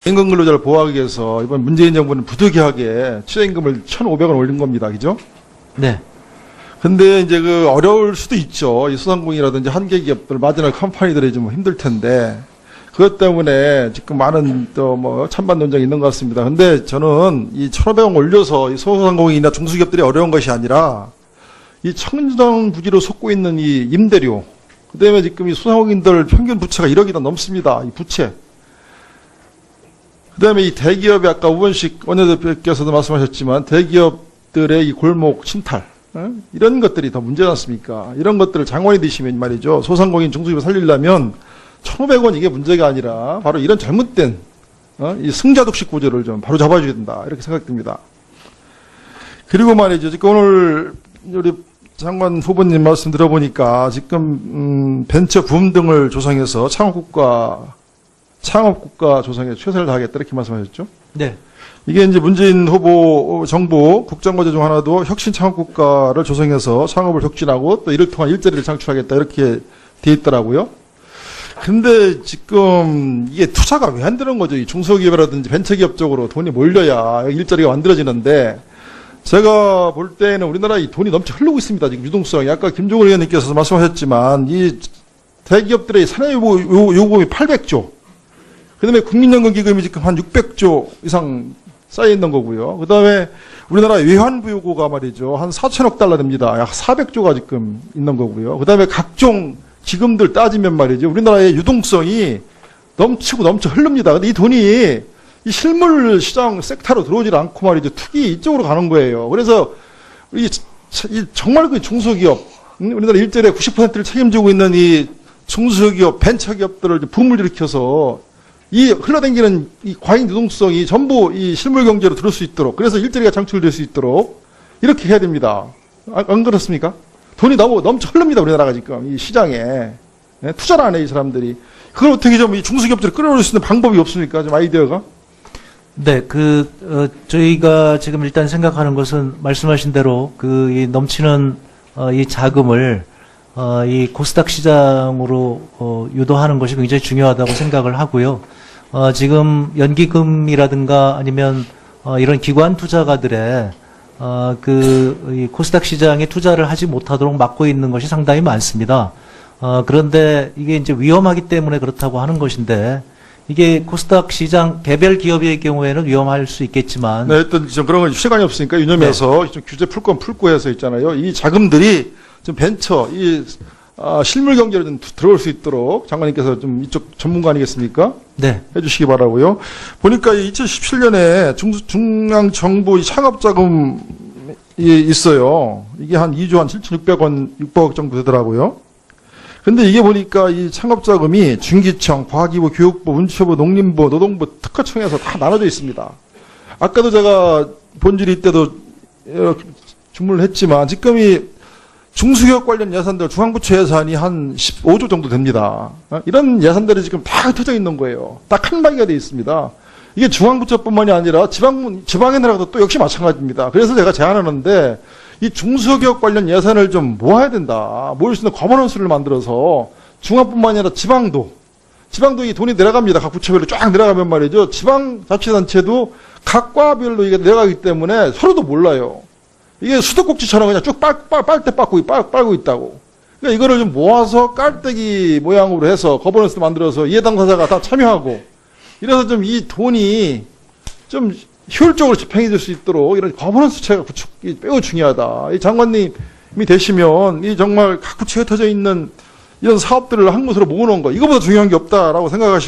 임금 근로자를 보호하기 위해서 이번 문재인 정부는 부득이하게 최저임금을 1,500원 올린 겁니다. 그죠? 네. 근데 이제 그 어려울 수도 있죠. 이 소상공인이라든지 한계 기업들, 마지막 컴퍼니들이 좀 힘들 텐데 그것 때문에 지금 많은 또 뭐 찬반 논쟁이 있는 것 같습니다. 근데 저는 이 1,500원 올려서 이 소상공인이나 중소기업들이 어려운 것이 아니라 이 청정부지로 속고 있는 이 임대료, 그다음에 지금 이 소상공인들 평균 부채가 1억이 더 넘습니다. 이 부채. 그다음에 이 대기업이 아까 우원식 원내대표께서도 말씀하셨지만 대기업들의 이 골목 침탈, 이런 것들이 더 문제지 않습니까? 이런 것들을 장관이 되시면 말이죠. 소상공인 중소기업을 살리려면 1,500원 이게 문제가 아니라 바로 이런 잘못된 이 승자독식 구조를 좀 바로 잡아줘야 된다. 이렇게 생각됩니다. 그리고 말이죠. 지금 오늘 우리 장관 후보님 말씀 들어보니까 지금 벤처 붐 등을 조성해서 창업국가 조성에 최선을 다하겠다 이렇게 말씀하셨죠? 네. 이게 이제 문재인 후보 정부 국정과제 중 하나도 혁신 창업국가를 조성해서 창업을 촉진하고 또 이를 통한 일자리를 창출하겠다 이렇게 돼 있더라고요. 근데 지금 이게 투자가 왜 안 되는 거죠? 이 중소기업이라든지 벤처기업 쪽으로 돈이 몰려야 일자리가 만들어지는데 제가 볼 때는 우리나라 이 돈이 넘쳐 흐르고 있습니다. 지금 유동성이. 아까 김종을 의원님께서 말씀하셨지만 이 대기업들의 산하요금이 800조. 그 다음에 국민연금기금이 지금 한 600조 이상 쌓여 있는 거고요. 그 다음에 우리나라 외환부 요구가 말이죠. 한 4천억 달러 됩니다. 약 400조가 지금 있는 거고요. 그 다음에 각종 기금들 따지면 말이죠. 우리나라의 유동성이 넘치고 넘쳐 흐릅니다. 근데 이 돈이 이 실물 시장 섹터로 들어오질 않고 말이죠. 투기 이쪽으로 가는 거예요. 그래서 이 정말 그 중소기업, 우리나라 일자리의 90%를 책임지고 있는 이 중소기업, 벤처기업들을 붐을 일으켜서 이 흘러다니는 이 과잉 유동성이 전부 이 실물 경제로 들어올 수 있도록, 그래서 일자리가 창출될 수 있도록 이렇게 해야 됩니다. 안 그렇습니까? 돈이 너무 넘쳐 흐릅니다. 우리나라가 지금 이 시장에. 네? 투자를 안 해, 이 사람들이. 그걸 어떻게 좀 이 중소기업들을 끌어올릴 수 있는 방법이 없습니까? 좀 아이디어가? 네, 저희가 지금 일단 생각하는 것은 말씀하신 대로 이 넘치는 이 자금을 이 코스닥 시장으로 유도하는 것이 굉장히 중요하다고 생각을 하고요. 지금 연기금이라든가 아니면 이런 기관 투자가들의 이 코스닥 시장에 투자를 하지 못하도록 막고 있는 것이 상당히 많습니다. 그런데 이게 이제 위험하기 때문에 그렇다고 하는 것인데, 이게 코스닥 시장 개별 기업의 경우에는 위험할 수 있겠지만. 네, 일단 좀 그런 건 시간이 없으니까 유념해서 네. 좀 규제 풀 건 풀고 해서 있잖아요. 이 자금들이 좀 벤처, 실물 경제로 좀 들어올 수 있도록 장관님께서 좀 이쪽 전문가 아니겠습니까? 네. 해주시기 바라고요. 보니까 2017년에 중앙정부 창업자금이 있어요. 이게 한 2조 한 7,600억 정도 되더라고요. 근데 이게 보니까 이 창업자금이 중기청, 과기부, 교육부, 문체부, 농림부, 노동부, 특허청에서 다 나눠져 있습니다. 아까도 제가 본질이 때도 주문을 했지만 지금 이 중소기업 관련 예산들 중앙부처 예산이 한 15조 정도 됩니다. 이런 예산들이 지금 다 흩어져 있는 거예요. 딱 한 방이가 되어 있습니다. 이게 중앙부처뿐만이 아니라 지방에 나라도 또 역시 마찬가지입니다. 그래서 제가 제안하는데 이 중소기업 관련 예산을 좀 모아야 된다. 모일 수 있는 거버넌스를 만들어서 중앙뿐만 아니라 지방도 이 돈이 내려갑니다. 각 부처별로 쫙 내려가면 말이죠. 지방자치단체도 각 과별로 이게 내려가기 때문에 서로도 몰라요. 이게 수도꼭지처럼 그냥 쭉 빨대 빨고 있다고. 그러니까 이거를 좀 모아서 깔때기 모양으로 해서 거버넌스 만들어서 이해 당사자가 다 참여하고, 이래서 좀 이 돈이 좀 효율적으로 집행이 될 수 있도록 이런 거버넌스 체계가 구축이 매우 중요하다. 이 장관님이 되시면 이 정말 각 부처에 흩어져 있는 이런 사업들을 한 곳으로 모으는 거, 이거보다 중요한 게 없다라고 생각이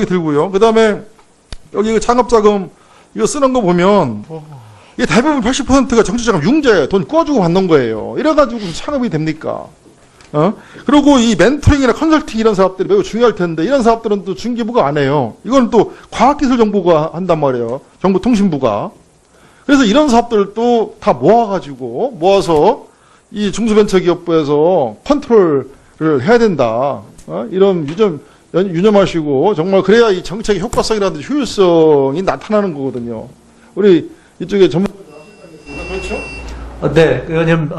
들고요. 그 다음에 여기 창업자금 이거 쓰는 거 보면 이게 대부분 80%가 정치자금 융자예요. 돈 꾸어주고 받는 거예요. 이래가지고 창업이 됩니까? 그리고 이 멘토링이나 컨설팅 이런 사업들이 매우 중요할 텐데, 이런 사업들은 또 중기부가 안 해요. 이건 또 과학기술정보가 한단 말이에요. 정보통신부가. 그래서 이런 사업들을 또 다 모아서 이 중소벤처기업부에서 컨트롤을 해야 된다. 이런 유념하시고, 정말 그래야 이 정책의 효과성이라든지 효율성이 나타나는 거거든요. 우리 이쪽에 전문가 그렇죠? 네, 의원님,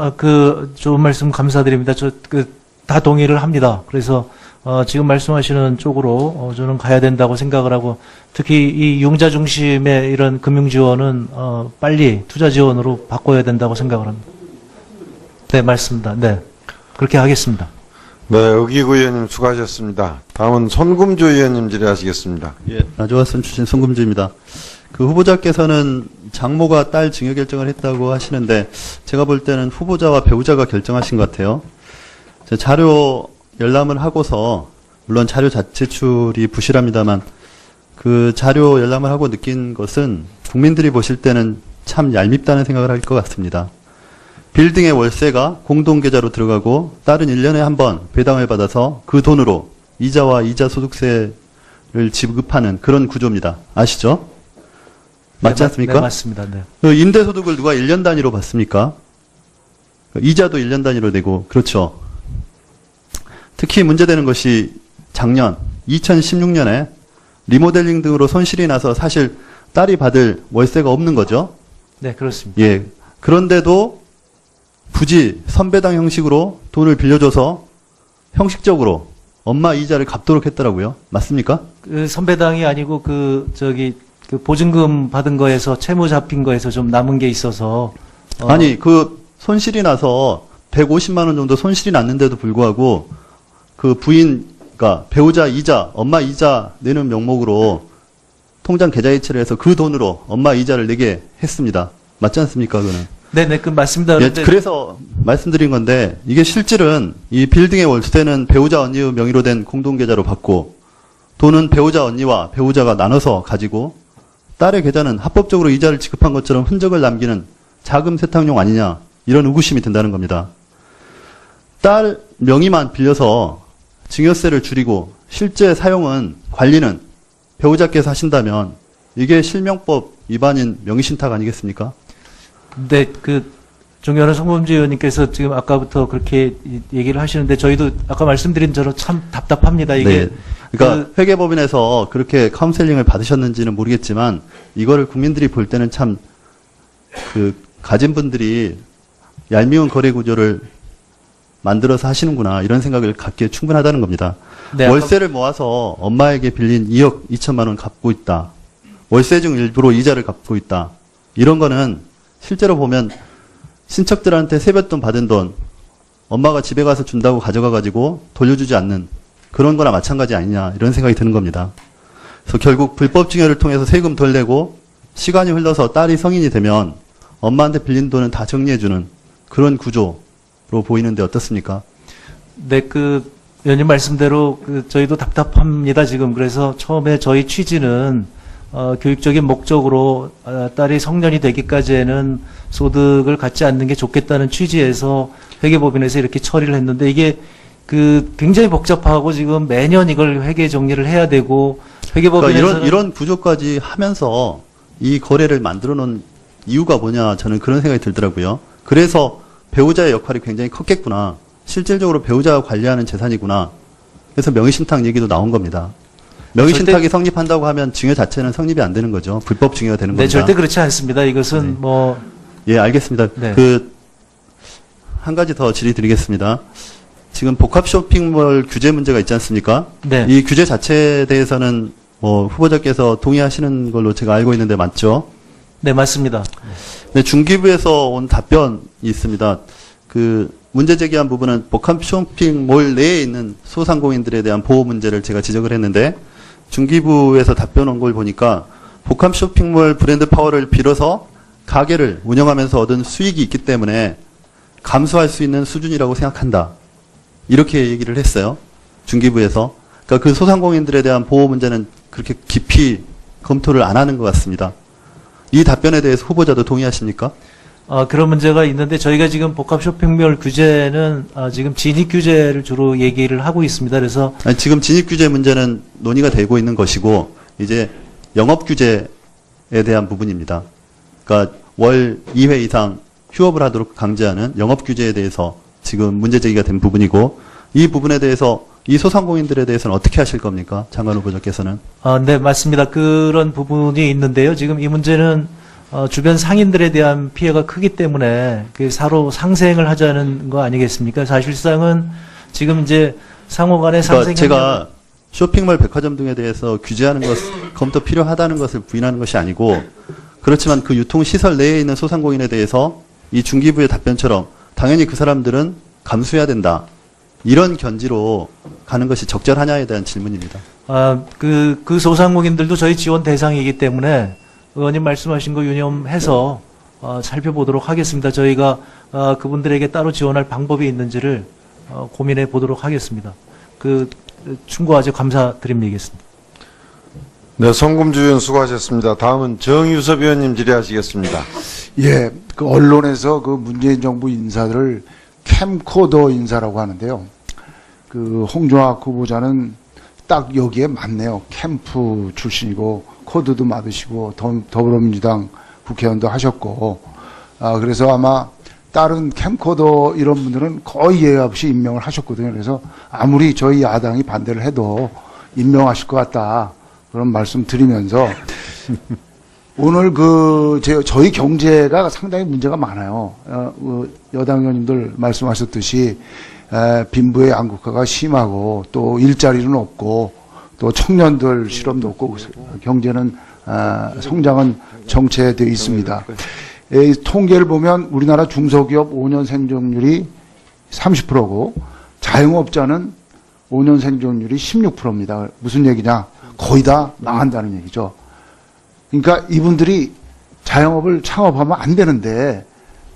좋은 말씀 감사드립니다. 다 동의를 합니다. 그래서, 지금 말씀하시는 쪽으로 저는 가야 된다고 생각을 하고, 특히 이 융자 중심의 이런 금융 지원은 빨리 투자 지원으로 바꿔야 된다고 생각을 합니다. 네, 맞습니다. 네, 그렇게 하겠습니다. 네, 의기구 의원님 수고하셨습니다. 다음은 손금주 의원님 질의하시겠습니다. 예, 나주화선 출신 송금주입니다. 그 후보자께서는 장모가 딸 증여 결정을 했다고 하시는데 제가 볼 때는 후보자와 배우자가 결정하신 것 같아요. 제 자료 열람을 하고서 물론 자료 자체출이 부실합니다만 그 자료 열람을 하고 느낀 것은 국민들이 보실 때는 참 얄밉다는 생각을 할 것 같습니다. 빌딩의 월세가 공동계좌로 들어가고 딸은 1년에 한 번 배당을 받아서 그 돈으로 이자와 이자 소득세를 지급하는 그런 구조입니다. 아시죠? 맞지 않습니까? 네, 맞습니다. 네. 그 임대소득을 누가 1년 단위로 받습니까? 이자도 1년 단위로 내고, 그렇죠. 특히 문제되는 것이 작년 2016년에 리모델링 등으로 손실이 나서 사실 딸이 받을 월세가 없는 거죠. 네, 그렇습니다. 예. 그런데도 굳이 선배당 형식으로 돈을 빌려줘서 형식적으로 엄마 이자를 갚도록 했더라고요. 맞습니까? 그 선배당이 아니고 그 보증금 받은 거에서 채무 잡힌 거에서 좀 남은 게 있어서 아니, 그 손실이 나서 150만 원 정도 손실이 났는데도 불구하고 그 부인가 배우자 이자, 엄마 이자 내는 명목으로 통장 계좌 이체를 해서 그 돈으로 엄마 이자를 내게 했습니다. 맞지 않습니까, 그거는? 네네, 그 맞습니다. 예, 그런데 그래서 말씀드린 건데 이게 실질은 이 빌딩의 월세는 배우자 언니의 명의로 된 공동계좌로 받고 돈은 배우자 언니와 배우자가 나눠서 가지고 딸의 계좌는 합법적으로 이자를 지급한 것처럼 흔적을 남기는 자금 세탁용 아니냐 이런 의구심이 든다는 겁니다. 딸 명의만 빌려서 증여세를 줄이고 실제 사용은 관리는 배우자께서 하신다면 이게 실명법 위반인 명의신탁 아니겠습니까? 근데 존경하는 송범주 의원님께서 지금 아까부터 그렇게 얘기를 하시는데 저희도 아까 말씀드린 대로 참 답답합니다. 이게 네. 그러니까 회계법인에서 그렇게 카운셀링을 받으셨는지는 모르겠지만 이거를 국민들이 볼 때는 참 가진 분들이 얄미운 거래 구조를 만들어서 하시는구나 이런 생각을 갖기에 충분하다는 겁니다. 네, 월세를 모아서 엄마에게 빌린 2억 2천만 원 갚고 있다. 월세 중 일부로 이자를 갚고 있다. 이런 거는 실제로 보면 친척들한테 세뱃돈 받은 돈 엄마가 집에 가서 준다고 가져가가지고 돌려주지 않는 그런 거나 마찬가지 아니냐 이런 생각이 드는 겁니다. 그래서 결국 불법 증여를 통해서 세금 덜 내고 시간이 흘러서 딸이 성인이 되면 엄마한테 빌린 돈은 다 정리해주는 그런 구조로 보이는데 어떻습니까? 네, 의원님 말씀대로 저희도 답답합니다, 지금. 그래서 처음에 저희 취지는 교육적인 목적으로 딸이 성년이 되기까지에는 소득을 갖지 않는 게 좋겠다는 취지에서 회계법인에서 이렇게 처리를 했는데 이게 굉장히 복잡하고 지금 매년 이걸 회계 정리를 해야 되고 회계법인에서는 그러니까 이런 구조까지 하면서 이 거래를 만들어 놓은 이유가 뭐냐 저는 그런 생각이 들더라고요. 그래서 배우자의 역할이 굉장히 컸겠구나. 실질적으로 배우자가 관리하는 재산이구나. 그래서 명의신탁 얘기도 나온 겁니다. 명의신탁이 성립한다고 하면 증여 자체는 성립이 안 되는 거죠. 불법 증여가 되는 네, 겁니다. 절대 그렇지 않습니다. 이것은 네. 예, 알겠습니다. 네. 한 가지 더 질의드리겠습니다. 지금 복합 쇼핑몰 규제 문제가 있지 않습니까? 네. 이 규제 자체에 대해서는 후보자께서 동의하시는 걸로 제가 알고 있는데 맞죠? 네, 맞습니다. 네, 중기부에서 온 답변이 있습니다. 문제 제기한 부분은 복합 쇼핑몰 내에 있는 소상공인들에 대한 보호 문제를 제가 지적을 했는데 중기부에서 답변 온 걸 보니까 복합 쇼핑몰 브랜드 파워를 빌어서 가게를 운영하면서 얻은 수익이 있기 때문에 감수할 수 있는 수준이라고 생각한다. 이렇게 얘기를 했어요. 중기부에서. 그러니까 그 소상공인들에 대한 보호 문제는 그렇게 깊이 검토를 안 하는 것 같습니다. 이 답변에 대해서 후보자도 동의하십니까? 그런 문제가 있는데 저희가 지금 복합 쇼핑몰 규제는 지금 진입 규제를 주로 얘기를 하고 있습니다. 그래서 아니, 지금 진입 규제 문제는 논의가 되고 있는 것이고 이제 영업 규제에 대한 부분입니다. 그러니까 월 2회 이상 휴업을 하도록 강제하는 영업 규제에 대해서 지금 문제 제기가 된 부분이고 이 부분에 대해서 이 소상공인들에 대해서는 어떻게 하실 겁니까? 장관 후보자께서는. 네, 맞습니다. 그런 부분이 있는데요. 지금 이 문제는 주변 상인들에 대한 피해가 크기 때문에 사로 상생을 하자는 거 아니겠습니까? 사실상은 지금 이제 상호 간의 그러니까 상생 제가 쇼핑몰, 백화점 등에 대해서 규제하는 것, 검토 필요하다는 것을 부인하는 것이 아니고, 그렇지만 그 유통시설 내에 있는 소상공인에 대해서 이 중기부의 답변처럼 당연히 그 사람들은 감수해야 된다. 이런 견지로 가는 것이 적절하냐에 대한 질문입니다. 그 소상공인들도 저희 지원 대상이기 때문에 의원님 말씀하신 거 유념해서 살펴보도록 하겠습니다. 저희가 그분들에게 따로 지원할 방법이 있는지를 고민해 보도록 하겠습니다. 충고 아주 감사드립니다. 네, 송금주 의원 수고하셨습니다. 다음은 정유섭 의원님 질의하시겠습니다. 예, 그 언론에서 그 문재인 정부 인사들을 캠코더 인사라고 하는데요. 그 홍종학 후보자는 딱 여기에 맞네요. 캠프 출신이고 코드도 맞으시고 더불어민주당 국회의원도 하셨고, 그래서 아마 다른 캠코더 이런 분들은 거의 예외 없이 임명을 하셨거든요. 그래서 아무리 저희 야당이 반대를 해도 임명하실 것 같다, 그런 말씀 드리면서 오늘 저희 경제가 상당히 문제가 많아요. 여당 의원님들 말씀하셨듯이 빈부의 양극화가 심하고 또 일자리는 없고 또 청년들 실업도 없고 경제는 성장은 정체되어 있습니다. 이 통계를 보면 우리나라 중소기업 5년 생존율이 30%고 자영업자는 5년 생존율이 16%입니다. 무슨 얘기냐? 거의 다 망한다는 얘기죠. 그러니까 이분들이 자영업을 창업하면 안 되는데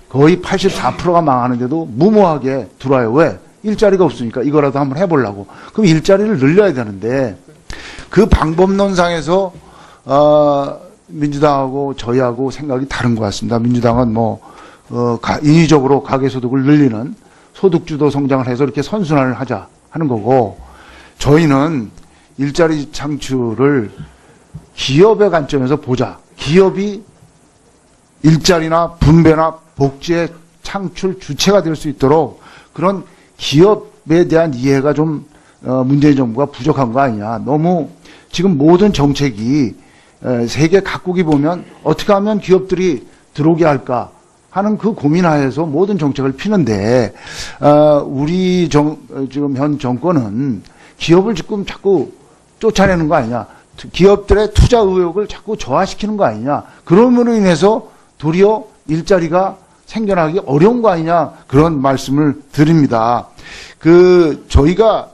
거의 84%가 망하는데도 무모하게 들어와요. 왜? 일자리가 없으니까 이거라도 한번 해보려고. 그럼 일자리를 늘려야 되는데 그 방법론상에서 민주당하고 저희하고 생각이 다른 것 같습니다. 민주당은 인위적으로 가계소득을 늘리는 소득주도 성장을 해서 이렇게 선순환을 하자 하는 거고, 저희는 일자리 창출을 기업의 관점에서 보자. 기업이 일자리나 분배나 복지의 창출 주체가 될 수 있도록 그런 기업에 대한 이해가 좀 문재인 정부가 부족한 거 아니냐. 너무 지금 모든 정책이 세계 각국이 보면 어떻게 하면 기업들이 들어오게 할까 하는 그 고민하에서 모든 정책을 피는데, 우리 지금 현 정권은 기업을 지금 자꾸 쫓아내는 거 아니냐. 기업들의 투자 의욕을 자꾸 저하시키는 거 아니냐. 그럼으로 인해서 도리어 일자리가 생겨나기 어려운 거 아니냐. 그런 말씀을 드립니다. 저희가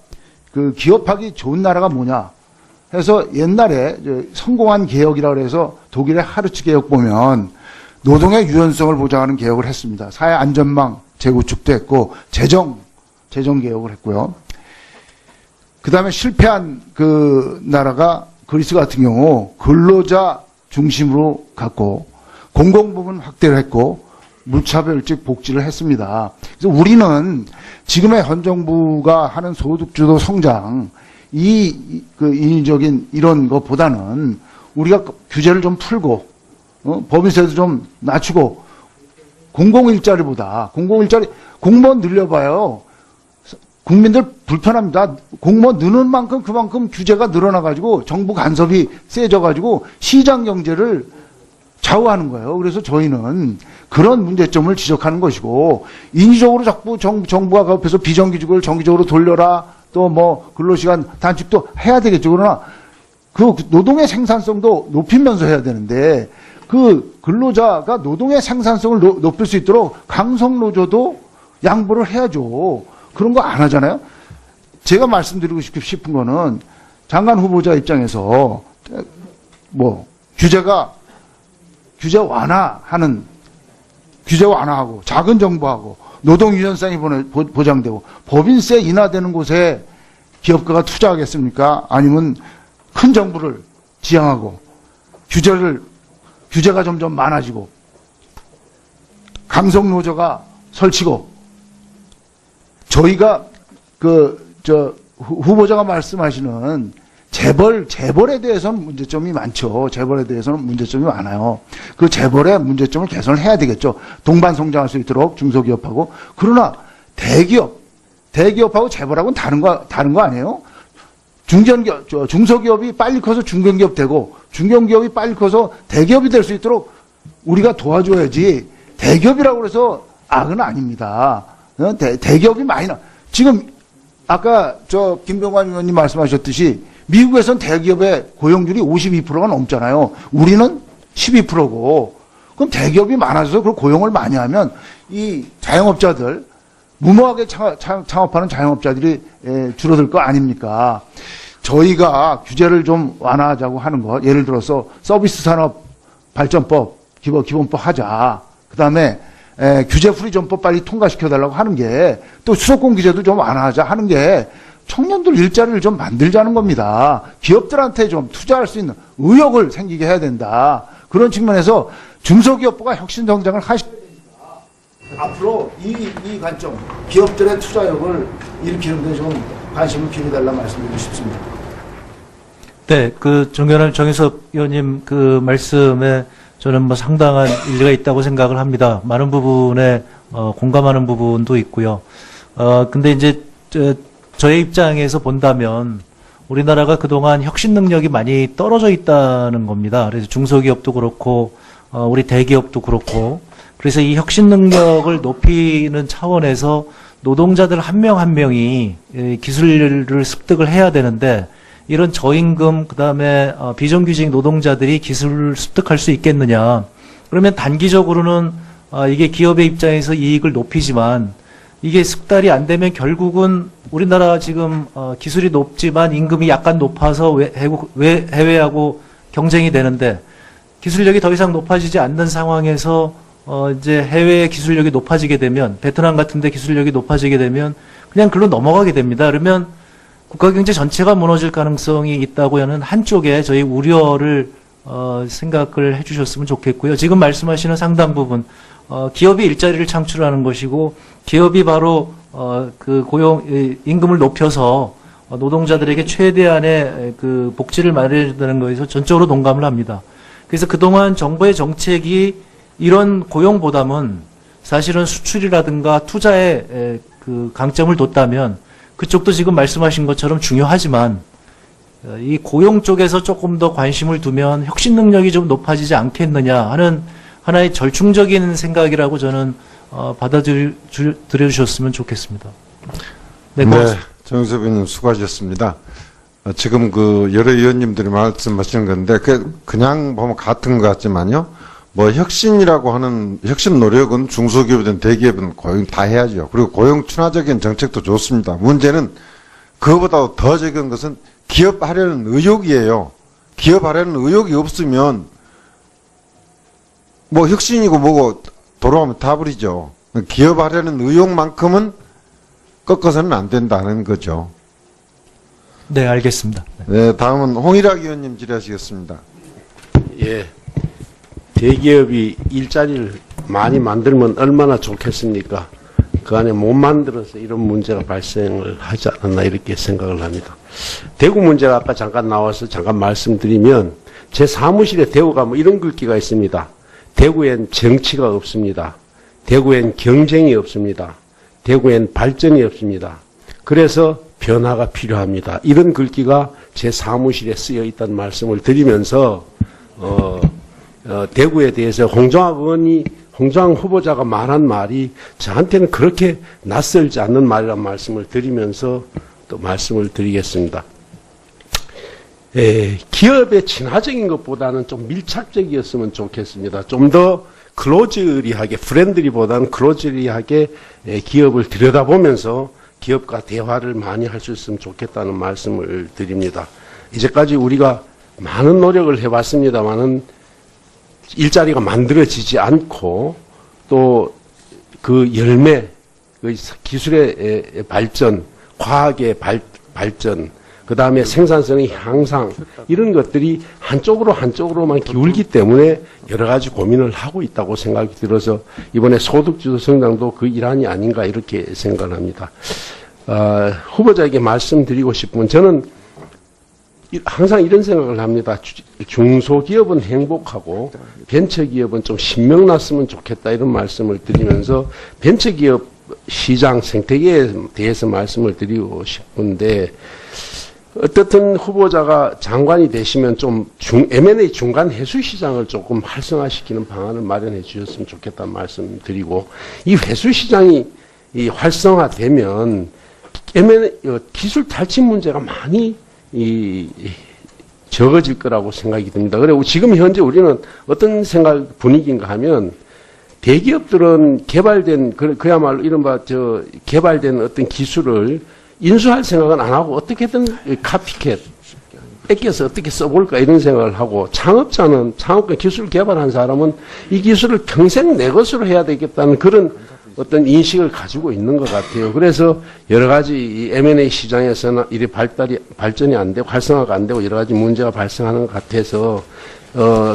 기업하기 좋은 나라가 뭐냐 해서 옛날에 성공한 개혁이라고 해서 독일의 하르츠 개혁 보면 노동의 유연성을 보장하는 개혁을 했습니다. 사회 안전망 재구축도 했고 재정 개혁을 했고요. 그 다음에 실패한 그 나라가 그리스 같은 경우 근로자 중심으로 갔고 공공부문 확대를 했고 무차별적 복지를 했습니다. 그래서 우리는 지금의 현 정부가 하는 소득주도 성장, 인위적인 이런 것보다는 우리가 규제를 좀 풀고, 법인세도 좀 낮추고, 공무원 늘려봐요. 국민들 불편합니다. 공무원 느는 만큼 그만큼 규제가 늘어나가지고 정부 간섭이 세져가지고 시장 경제를 좌우하는 거예요. 그래서 저희는 그런 문제점을 지적하는 것이고, 인위적으로 자꾸 정부가 옆에서 비정규직을 정기적으로 돌려라, 또 근로시간 단축도 해야 되겠죠. 그러나 그 노동의 생산성도 높이면서 해야 되는데, 그 근로자가 노동의 생산성을 높일 수 있도록 강성노조도 양보를 해야죠. 그런 거 안 하잖아요. 제가 말씀드리고 싶은 거는 장관 후보자 입장에서 규제 완화하고 작은 정부하고 노동 유연성이 보장되고 법인세 인하되는 곳에 기업가가 투자하겠습니까? 아니면 큰 정부를 지향하고 규제가 점점 많아지고 강성노조가 설치고, 저희가 후보자가 말씀하시는 재벌에 대해서는 문제점이 많죠. 재벌에 대해서는 문제점이 많아요. 그 재벌의 문제점을 개선을 해야 되겠죠. 동반 성장할 수 있도록 중소기업하고. 그러나 대기업하고 재벌하고는 다른 거 아니에요? 중소기업이 빨리 커서 중견기업 되고, 중견기업이 빨리 커서 대기업이 될 수 있도록 우리가 도와줘야지, 대기업이라고 해서 악은 아닙니다. 대기업이 많이 지금 아까 저 김병관 의원님 말씀하셨듯이 미국에선 대기업의 고용률이 52%가 넘잖아요. 우리는 12%고. 그럼 대기업이 많아져서 그 고용을 많이 하면 이 자영업자들, 무모하게 창업하는 자영업자들이 줄어들 거 아닙니까? 저희가 규제를 좀 완화하자고 하는 것, 예를 들어서 서비스 산업 발전법, 기본법 하자. 그 다음에 규제 프리 전법 빨리 통과시켜달라고 하는 게, 또 수도권 규제도 좀 완화하자 하는 게 청년들 일자리를 좀 만들자는 겁니다. 기업들한테 좀 투자할 수 있는 의욕을 생기게 해야 된다. 그런 측면에서 중소기업부가 혁신성장을 하셔야 됩니다. 앞으로 이 관점, 기업들의 투자력을 일으키는 데 좀 관심을 기울여달라 말씀드리고 싶습니다. 네, 그 정연한 정혜섭 의원님 그 말씀에 저는 뭐 상당한 일리가 있다고 생각을 합니다. 많은 부분에 공감하는 부분도 있고요. 근데 이제 저의 입장에서 본다면 우리나라가 그동안 혁신 능력이 많이 떨어져 있다는 겁니다. 그래서 중소기업도 그렇고 우리 대기업도 그렇고, 그래서 이 혁신 능력을 높이는 차원에서 노동자들 한 명 한 명이 기술을 습득을 해야 되는데, 이런 저임금 그다음에 비정규직 노동자들이 기술을 습득할 수 있겠느냐? 그러면 단기적으로는 이게 기업의 입장에서 이익을 높이지만, 이게 숙달이 안 되면 결국은 우리나라 지금 기술이 높지만 임금이 약간 높아서 해외하고 경쟁이 되는데, 기술력이 더 이상 높아지지 않는 상황에서 이제 해외의 기술력이 높아지게 되면, 베트남 같은 데 기술력이 높아지게 되면 그냥 글로 넘어가게 됩니다. 그러면 국가 경제 전체가 무너질 가능성이 있다고 하는 한쪽에 저희 우려를 생각을 해주셨으면 좋겠고요. 지금 말씀하시는 상당 부분 기업이 일자리를 창출하는 것이고, 기업이 바로 그 임금을 높여서 노동자들에게 최대한의 그 복지를 마련해주는 것에서 전적으로 동감을 합니다. 그래서 그동안 정부의 정책이 이런 고용보다는 사실은 수출이라든가 투자에 그 강점을 뒀다면, 그쪽도 지금 말씀하신 것처럼 중요하지만 이 고용 쪽에서 조금 더 관심을 두면 혁신 능력이 좀 높아지지 않겠느냐 하는 하나의 절충적인 생각이라고 저는 받아들여주셨으면 좋겠습니다. 네, 고맙습니다. 네, 정유섭 의원님 수고하셨습니다. 지금 그 여러 의원님들이 말씀하시는 건데 그냥 보면 같은 것 같지만요. 뭐 혁신이라고 하는 혁신 노력은 중소기업이든 대기업이든 고용 다 해야죠. 그리고 고용 친화적인 정책도 좋습니다. 문제는 그거보다 더 적은 것은 기업하려는 의욕이에요. 기업하려는 의욕이 없으면 뭐 혁신이고 뭐고 돌아오면 다 버리죠. 기업하려는 의욕만큼은 꺾어서는 안 된다는 거죠. 네, 알겠습니다. 네, 다음은 홍일학 의원님 질의하시겠습니다. 예. 대기업이 일자리를 많이 만들면 얼마나 좋겠습니까? 그 안에 못 만들어서 이런 문제가 발생을 하지 않았나 이렇게 생각을 합니다. 대구 문제가 아까 잠깐 나와서 잠깐 말씀드리면, 제 사무실에 대구 가면 이런 글귀가 있습니다. 대구엔 정치가 없습니다. 대구엔 경쟁이 없습니다. 대구엔 발전이 없습니다. 그래서 변화가 필요합니다. 이런 글귀가 제 사무실에 쓰여 있다는 말씀을 드리면서 대구에 대해서 홍정학 후보자가 말한 말이 저한테는 그렇게 낯설지 않는 말이라는 말씀을 드리면서 또 말씀을 드리겠습니다. 기업의 친화적인 것보다는 좀 밀착적이었으면 좋겠습니다. 좀 더 클로즈리하게, 프렌들리보다는 클로즈리하게 기업을 들여다보면서 기업과 대화를 많이 할 수 있으면 좋겠다는 말씀을 드립니다. 이제까지 우리가 많은 노력을 해봤습니다만은 일자리가 만들어지지 않고, 또 그 열매, 그 기술의 발전, 과학의 발전, 그 다음에 생산성의 향상, 이런 것들이 한쪽으로만 기울기 때문에 여러 가지 고민을 하고 있다고 생각이 들어서 이번에 소득주도 성장도 그 일환이 아닌가 이렇게 생각합니다. 후보자에게 말씀드리고 싶은, 저는 항상 이런 생각을 합니다. 중소기업은 행복하고 벤처기업은 좀 신명났으면 좋겠다 이런 말씀을 드리면서 벤처기업 시장 생태계에 대해서 말씀을 드리고 싶은데, 어떻든 후보자가 장관이 되시면 좀 M&A 중간 회수 시장을 조금 활성화시키는 방안을 마련해 주셨으면 좋겠다는 말씀 드리고, 이 회수 시장이 활성화되면 기술 탈취 문제가 많이 적어질 거라고 생각이 듭니다. 그리고 지금 현재 우리는 어떤 생각 분위기인가 하면 대기업들은 개발된 그야말로 이른바 개발된 어떤 기술을 인수할 생각은 안 하고 어떻게든 카피캣 뺏겨서 어떻게 써볼까 이런 생각을 하고 창업가 기술 개발한 사람은 이 기술을 평생 내 것으로 해야 되겠다는 그런 어떤 인식을 가지고 있는 것 같아요. 그래서 여러 가지 이 M&A 시장에서는 이리 발전이 안 되고 활성화가 안 되고 여러 가지 문제가 발생하는 것 같아서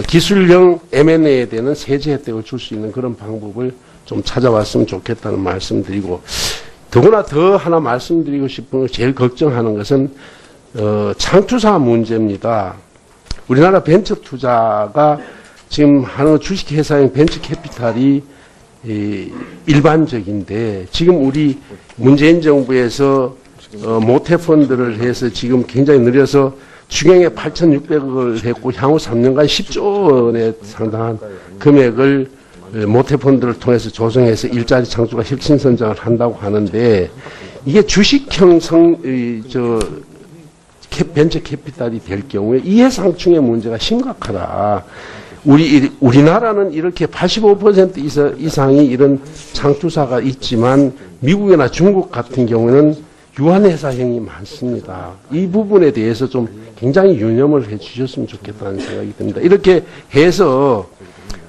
기술형 M&A에 대한 세제 혜택을 줄 수 있는 그런 방법을 좀 찾아봤으면 좋겠다는 말씀드리고 더구나 더 하나 말씀드리고 싶은 거 제일 걱정하는 것은 창투사 문제입니다. 우리나라 벤처 투자가 지금 하는 주식회사형 벤처 캐피탈이 일반적인데 지금 우리 문재인 정부에서 모태펀드를 해서 지금 굉장히 느려서 추경에 8,600억을 했고 향후 3년간 10조 원에 상당한 금액을 모태펀드를 통해서 조성해서 일자리 창출과 혁신 성장을 한다고 하는데 이게 주식형 벤처 캐피탈이 될 경우에 이해상충의 문제가 심각하다. 우리나라는 이렇게 85% 이상이 이런 창투사가 있지만 미국이나 중국 같은 경우에는 유한회사형이 많습니다. 이 부분에 대해서 좀 굉장히 유념을 해 주셨으면 좋겠다는 생각이 듭니다. 이렇게 해서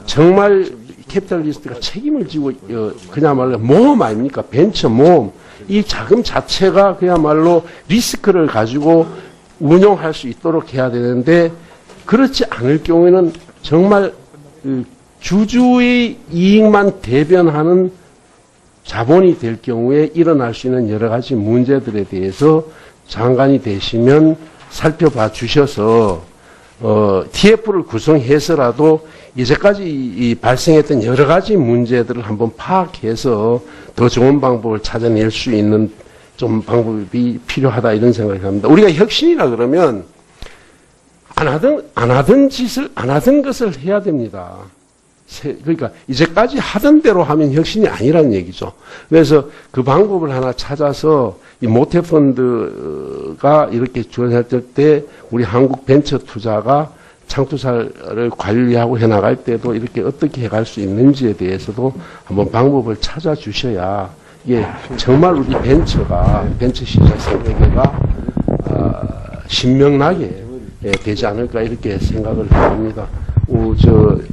정말 캐피탈리스트가 책임을 지고 그야말로 모험 아닙니까? 벤처 모험. 이 자금 자체가 그야말로 리스크를 가지고 운용할 수 있도록 해야 되는데 그렇지 않을 경우에는 정말 주주의 이익만 대변하는 자본이 될 경우에 일어날 수 있는 여러 가지 문제들에 대해서 장관이 되시면 살펴봐 주셔서 TF를 구성해서라도 이제까지 발생했던 여러 가지 문제들을 한번 파악해서 더 좋은 방법을 찾아낼 수 있는 좀 방법이 필요하다 이런 생각이 합니다. 우리가 혁신이라 그러면 안 하던 것을 해야 됩니다. 그러니까 이제까지 하던 대로 하면 혁신이 아니라는 얘기죠. 그래서 그 방법을 하나 찾아서 이 모태펀드가 이렇게 주어졌을 때 우리 한국 벤처 투자가 창투사를 관리하고 해나갈 때도 이렇게 어떻게 해갈 수 있는지에 대해서도 한번 방법을 찾아주셔야 이게 정말 우리 벤처 시장 생태계가 신명나게 되지 않을까 이렇게 생각을 합니다.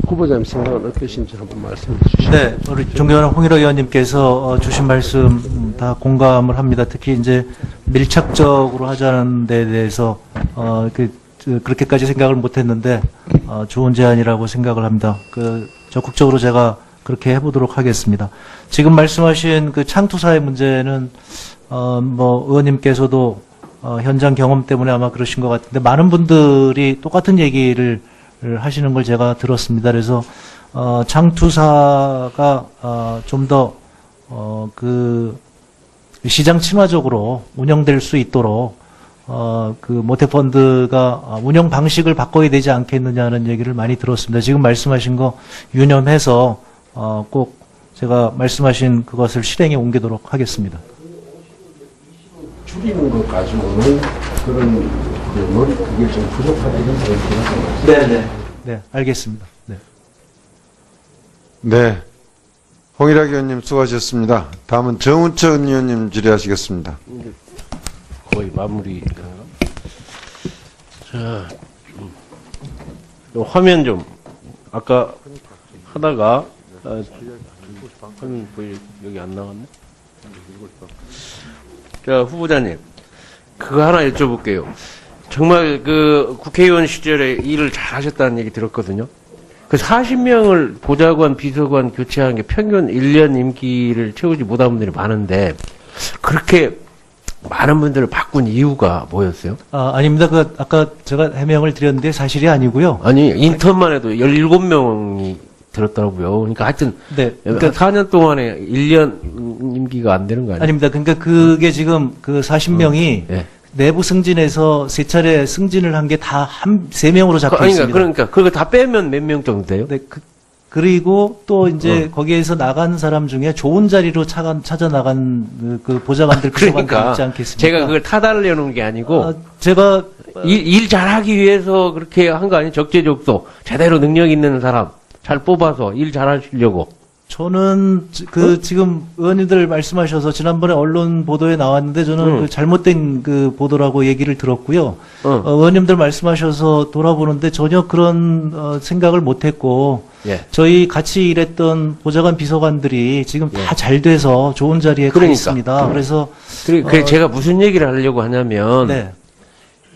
후보자님 생각은 어떠신지 한번 말씀해 주시죠. 네, 우리 존경하는 홍일호 의원님께서 주신 말씀 다 공감을 합니다. 특히 이제 밀착적으로 하자는 데 대해서 그렇게까지 생각을 못했는데 좋은 제안이라고 생각을 합니다. 적극적으로 제가 그렇게 해보도록 하겠습니다. 지금 말씀하신 그 창투사의 문제는 의원님께서도 현장 경험 때문에 아마 그러신 것 같은데 많은 분들이 똑같은 얘기를 하시는 걸 제가 들었습니다. 그래서 창투사가 좀 더 시장 친화적으로 운영될 수 있도록 모태펀드가 운영 방식을 바꿔야 되지 않겠느냐는 얘기를 많이 들었습니다. 지금 말씀하신 거 유념해서 꼭 제가 말씀하신 그것을 실행에 옮기도록 하겠습니다. 줄이는 것 가지고는 그런 노력 그게 좀 부족하다 이런 생각이 듭니다. 네, 알겠습니다. 네. 네. 홍일학 의원님 수고하셨습니다. 다음은 정운천 의원님 질의하시겠습니다. 거의 마무리. 자, 화면 좀 아까 하다가 화면 여기 안 나왔네. 자, 후보자님, 그거 하나 여쭤볼게요. 정말 국회의원 시절에 일을 잘 하셨다는 얘기 들었거든요. 40명을 보좌관, 비서관 교체하는 게 평균 1년 임기를 채우지 못한 분들이 많은데, 그렇게 많은 분들을 바꾼 이유가 뭐였어요? 아닙니다. 아까 제가 해명을 드렸는데 사실이 아니고요. 아니, 인턴만 해도 17명이 들었더라고요. 그러니까 하여튼, 네. 4년 동안에 1년 임기가 안 되는 거 아니에요? 아닙니다. 그러니까 그게 지금 40명이 네. 내부 승진에서 3차례 승진을 한 게 다 3명으로 잡혀 있습니다. 그러니까 그거 다 빼면 몇 명 정도 돼요? 네, 그리고 또 이제 거기에서 나간 사람 중에 좋은 자리로 찾아 나간 그 보좌관들, 비서관들 그러니까 있지 않겠습니까? 제가 그걸 타달려놓은 게 아니고 제가 일 잘하기 위해서 그렇게 한 거 아니에요? 적재적소 제대로 능력 있는 사람 잘 뽑아서 일 잘하시려고. 저는 지금 의원님들 말씀하셔서 지난번에 언론 보도에 나왔는데 저는 그 잘못된 그 보도라고 얘기를 들었고요. 의원님들 말씀하셔서 돌아보는데 전혀 그런 생각을 못했고 예. 저희 같이 일했던 보좌관 비서관들이 지금 다 잘 돼서 좋은 자리에 가 그러니까. 있습니다. 그래서 그래 제가 무슨 얘기를 하려고 하냐면 네.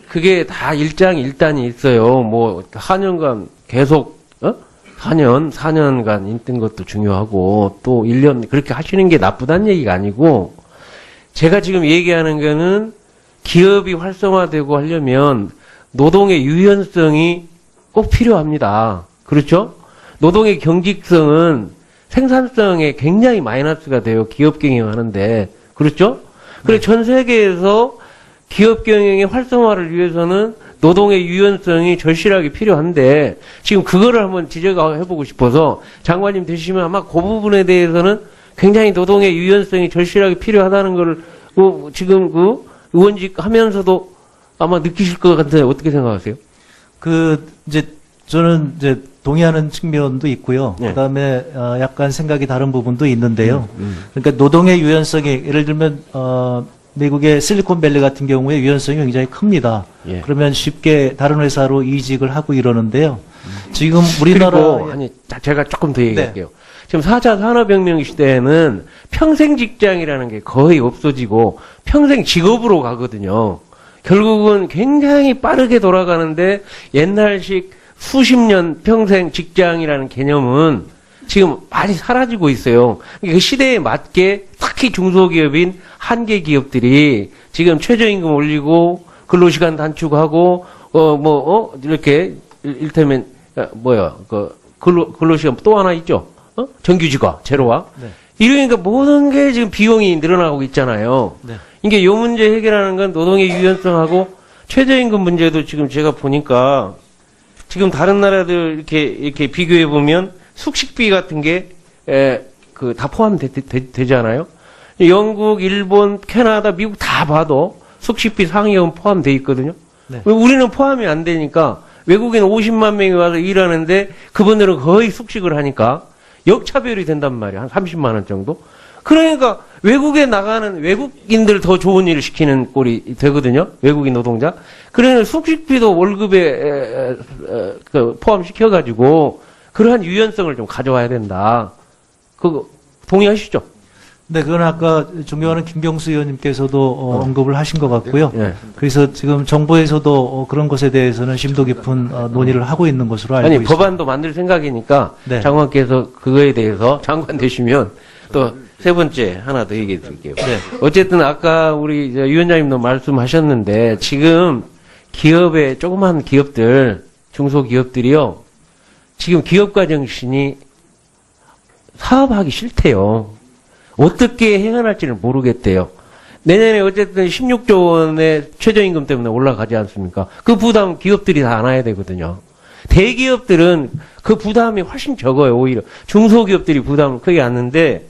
그게 다 일장일단이 있어요. 뭐 4년간 계속 4년간 있던 것도 중요하고 또 1년 그렇게 하시는 게 나쁘다는 얘기가 아니고 제가 지금 얘기하는 거는 기업이 활성화되고 하려면 노동의 유연성이 꼭 필요합니다. 그렇죠? 노동의 경직성은 생산성에 굉장히 마이너스가 돼요. 기업 경영하는데. 그렇죠? 그래 전 세계에서 기업 경영의 활성화를 위해서는 노동의 유연성이 절실하게 필요한데 지금 그거를 한번 지적해보고 싶어서 장관님 되시면 아마 그 부분에 대해서는 굉장히 노동의 유연성이 절실하게 필요하다는 걸 지금 그 의원직 하면서도 아마 느끼실 것 같은데 어떻게 생각하세요? 이제 저는 이제 동의하는 측면도 있고요. 네. 그다음에 약간 생각이 다른 부분도 있는데요. 그러니까 노동의 유연성이 예를 들면 미국의 실리콘밸리 같은 경우에 유연성이 굉장히 큽니다. 예. 그러면 쉽게 다른 회사로 이직을 하고 이러는데요. 지금 우리나라 그리고 제가 조금 더 얘기할게요. 지금 4차 산업혁명 시대에는 평생 직장이라는 게 거의 없어지고 평생 직업으로 가거든요. 결국은 굉장히 빠르게 돌아가는데 옛날식 수십 년 평생 직장이라는 개념은 지금 많이 사라지고 있어요. 그 시대에 맞게 특히 중소기업인 한계 기업들이 지금 최저임금 올리고 근로시간 단축하고 이렇게 일테면 근로시간 또 하나 있죠. 정규직화 제로화. 네. 이러니까 모든 게 지금 비용이 늘어나고 있잖아요. 네. 이게 요 문제 해결하는 건 노동의 유연성하고 최저임금 문제도 지금 제가 보니까 지금 다른 나라들 이렇게 비교해 보면 숙식비 같은 게 다 포함되잖아요. 영국, 일본, 캐나다, 미국 다 봐도 숙식비 상여금 포함돼 있거든요. 네. 왜 우리는 포함이 안 되니까 외국인 50만 명이 와서 일하는데 그분들은 거의 숙식을 하니까 역차별이 된단 말이야. 한 30만 원 정도. 그러니까 외국에 나가는 외국인들 더 좋은 일을 시키는 꼴이 되거든요. 외국인 노동자. 그러면 숙식비도 월급에 포함시켜가지고 그러한 유연성을 좀 가져와야 된다. 그거 동의하시죠? 네, 그건 아까 존경하는 김경수 의원님께서도 언급을 하신 것 같고요. 예. 그래서 지금 정부에서도 그런 것에 대해서는 심도 깊은 논의를 하고 있는 것으로 알고 있습니다. 법안도 만들 생각이니까 네. 장관께서 그거에 대해서 장관 되시면 또 세 번째 하나 더 얘기해 드릴게요. 네. 어쨌든 아까 우리 이제 위원장님도 말씀하셨는데 지금 기업의 조그만 기업들, 중소기업들이요. 지금 기업가 정신이 사업하기 싫대요. 어떻게 행안할지를 모르겠대요. 내년에 어쨌든 16조 원의 최저임금 때문에 올라가지 않습니까? 그 부담 기업들이 다 안아야 되거든요. 대기업들은 그 부담이 훨씬 적어요, 오히려. 중소기업들이 부담을 크게 안는데,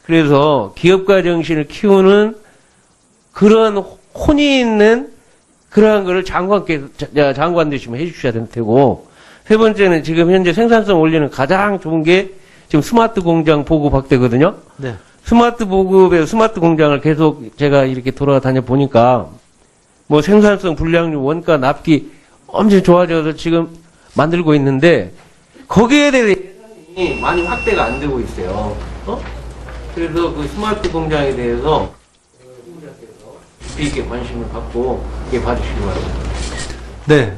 그래서 기업가 정신을 키우는 그런 혼이 있는 그러한 거를 장관 되시면 해주셔야 될 테고, 세 번째는 지금 현재 생산성 올리는 가장 좋은 게 지금 스마트 공장 보급 확대거든요. 네. 스마트 보급에 스마트 공장을 계속 제가 이렇게 돌아다녀 보니까 뭐 생산성, 불량률, 원가, 납기 엄청 좋아져서 지금 만들고 있는데 거기에 대해 예산이 많이 확대가 안 되고 있어요. 그래서 그 스마트 공장에 대해서 깊이 있게 관심을 갖고 이게 봐주시기 바랍니다. 네,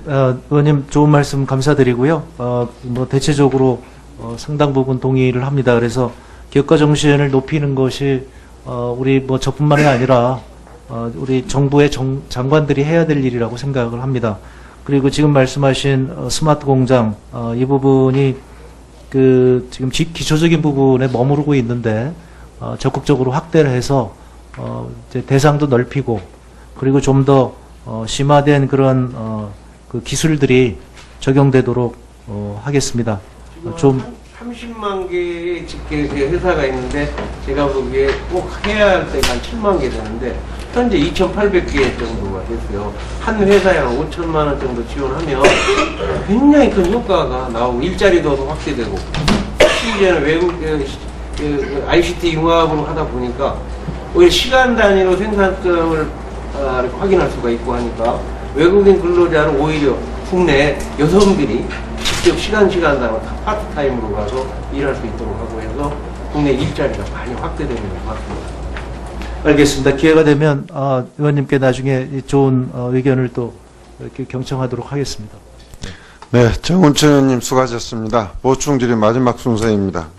의원님 좋은 말씀 감사드리고요. 뭐 대체적으로 상당 부분 동의를 합니다. 그래서 기업가 정신을 높이는 것이 우리 뭐 저뿐만이 아니라 우리 정부의 장관들이 해야 될 일이라고 생각을 합니다. 그리고 지금 말씀하신 스마트 공장 이 부분이 지금 기초적인 부분에 머무르고 있는데 적극적으로 확대를 해서 이제 대상도 넓히고 그리고 좀 더 심화된 그런 그 기술들이 적용되도록 하겠습니다. 좀 한 30만 개의 회사가 있는데 제가 보기에 꼭 해야 할 때가 한 7만 개 되는데 현재 2,800개 정도가 됐어요. 한 회사에 한 5천만 원 정도 지원하면 굉장히 큰 효과가 나오고 일자리도 확대되고 심지어는 외국 ICT 융합으로 하다 보니까 오히려 시간 단위로 생산성을 확인할 수가 있고 하니까 외국인 근로자는 오히려 국내 여성들이 직접 시간 단위로 파트타임으로 가서 일할 수 있도록 하고 해서 국내 일자리가 많이 확대되는 것 같습니다. 알겠습니다. 기회가 되면 의원님께 나중에 이 좋은 의견을 또 이렇게 경청하도록 하겠습니다. 네, 정운천 의원님 수고하셨습니다. 보충 질의 마지막 순서입니다.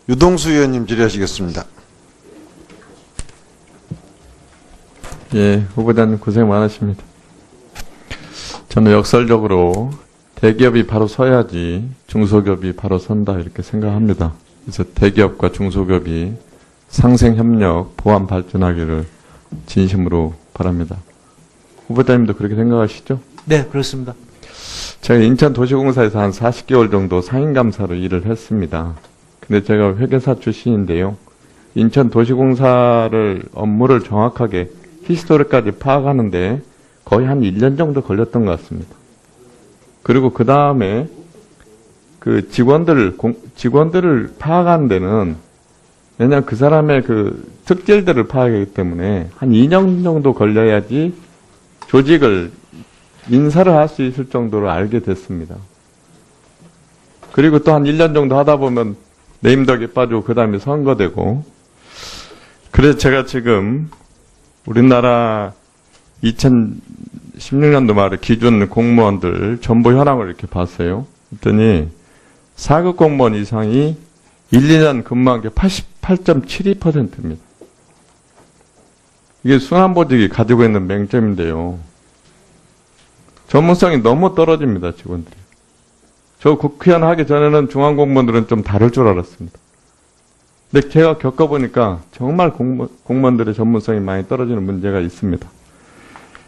유동수 의원님 질의하시겠습니다. 예, 후보자님 고생 많으십니다. 저는 역설적으로 대기업이 바로 서야지 중소기업이 바로 선다 이렇게 생각합니다. 그래서 대기업과 중소기업이 상생협력, 보완 발전하기를 진심으로 바랍니다. 후보자님도 그렇게 생각하시죠? 네, 그렇습니다. 제가 인천도시공사에서 한 40개월 정도 상인감사로 일을 했습니다. 근데 제가 회계사 출신인데요. 인천도시공사를 업무를 정확하게 히스토리까지 파악하는데 거의 한 1년 정도 걸렸던 것 같습니다. 그리고 그 다음에 그 직원들을 파악하는 데는 왜냐하면 그 사람의 그 특질들을 파악하기 때문에 한 2년 정도 걸려야지 조직을 인사를 할 수 있을 정도로 알게 됐습니다. 그리고 또 한 1년 정도 하다 보면 네임덕에 빠지고 그 다음에 선거되고 그래서 제가 지금 우리나라 2016년도 말에 기준 공무원들 전부 현황을 이렇게 봤어요. 그랬더니 4급 공무원 이상이 1, 2년 근무한 게 88.72%입니다. 이게 순환보직이 가지고 있는 맹점인데요. 전문성이 너무 떨어집니다, 직원들이. 저 국회의원 하기 전에는 중앙공무원들은 좀 다를 줄 알았습니다. 근데 제가 겪어보니까 정말 공무원들의 전문성이 많이 떨어지는 문제가 있습니다.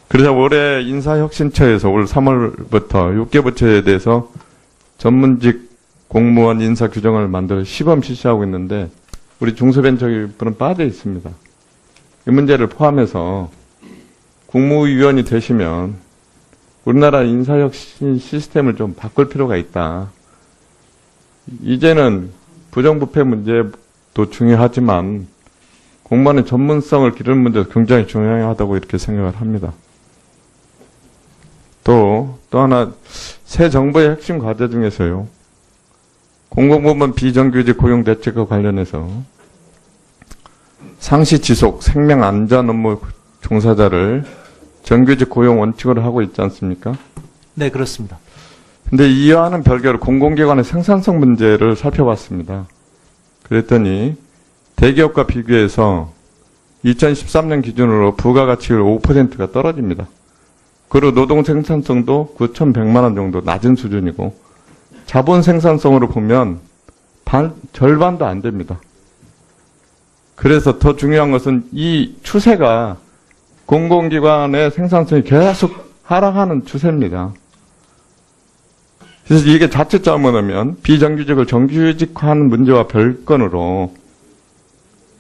그래서 올해 인사혁신처에서 올 3월부터 6개 부처에 대해서 전문직 공무원 인사 규정을 만들어 시범 실시하고 있는데 우리 중소벤처기업부는 빠져 있습니다. 이 문제를 포함해서 국무위원이 되시면 우리나라 인사혁신 시스템을 좀 바꿀 필요가 있다. 이제는 부정부패 문제도 중요하지만 공무원의 전문성을 기르는 문제도 굉장히 중요하다고 이렇게 생각을 합니다. 또 하나 새 정부의 핵심 과제 중에서요. 공공부문 비정규직 고용 대책과 관련해서 상시 지속 생명 안전 업무 종사자를 정규직 고용 원칙으로 하고 있지 않습니까? 네, 그렇습니다. 근데 이와는 별개로 공공기관의 생산성 문제를 살펴봤습니다. 그랬더니 대기업과 비교해서 2013년 기준으로 부가가치율 5%가 떨어집니다. 그리고 노동 생산성도 9,100만 원 정도 낮은 수준이고 자본 생산성으로 보면 절반도 안 됩니다. 그래서 더 중요한 것은 이 추세가 공공기관의 생산성이 계속 하락하는 추세입니다. 그래서 이게 자칫 잘못하면 비정규직을 정규직화하는 문제와 별건으로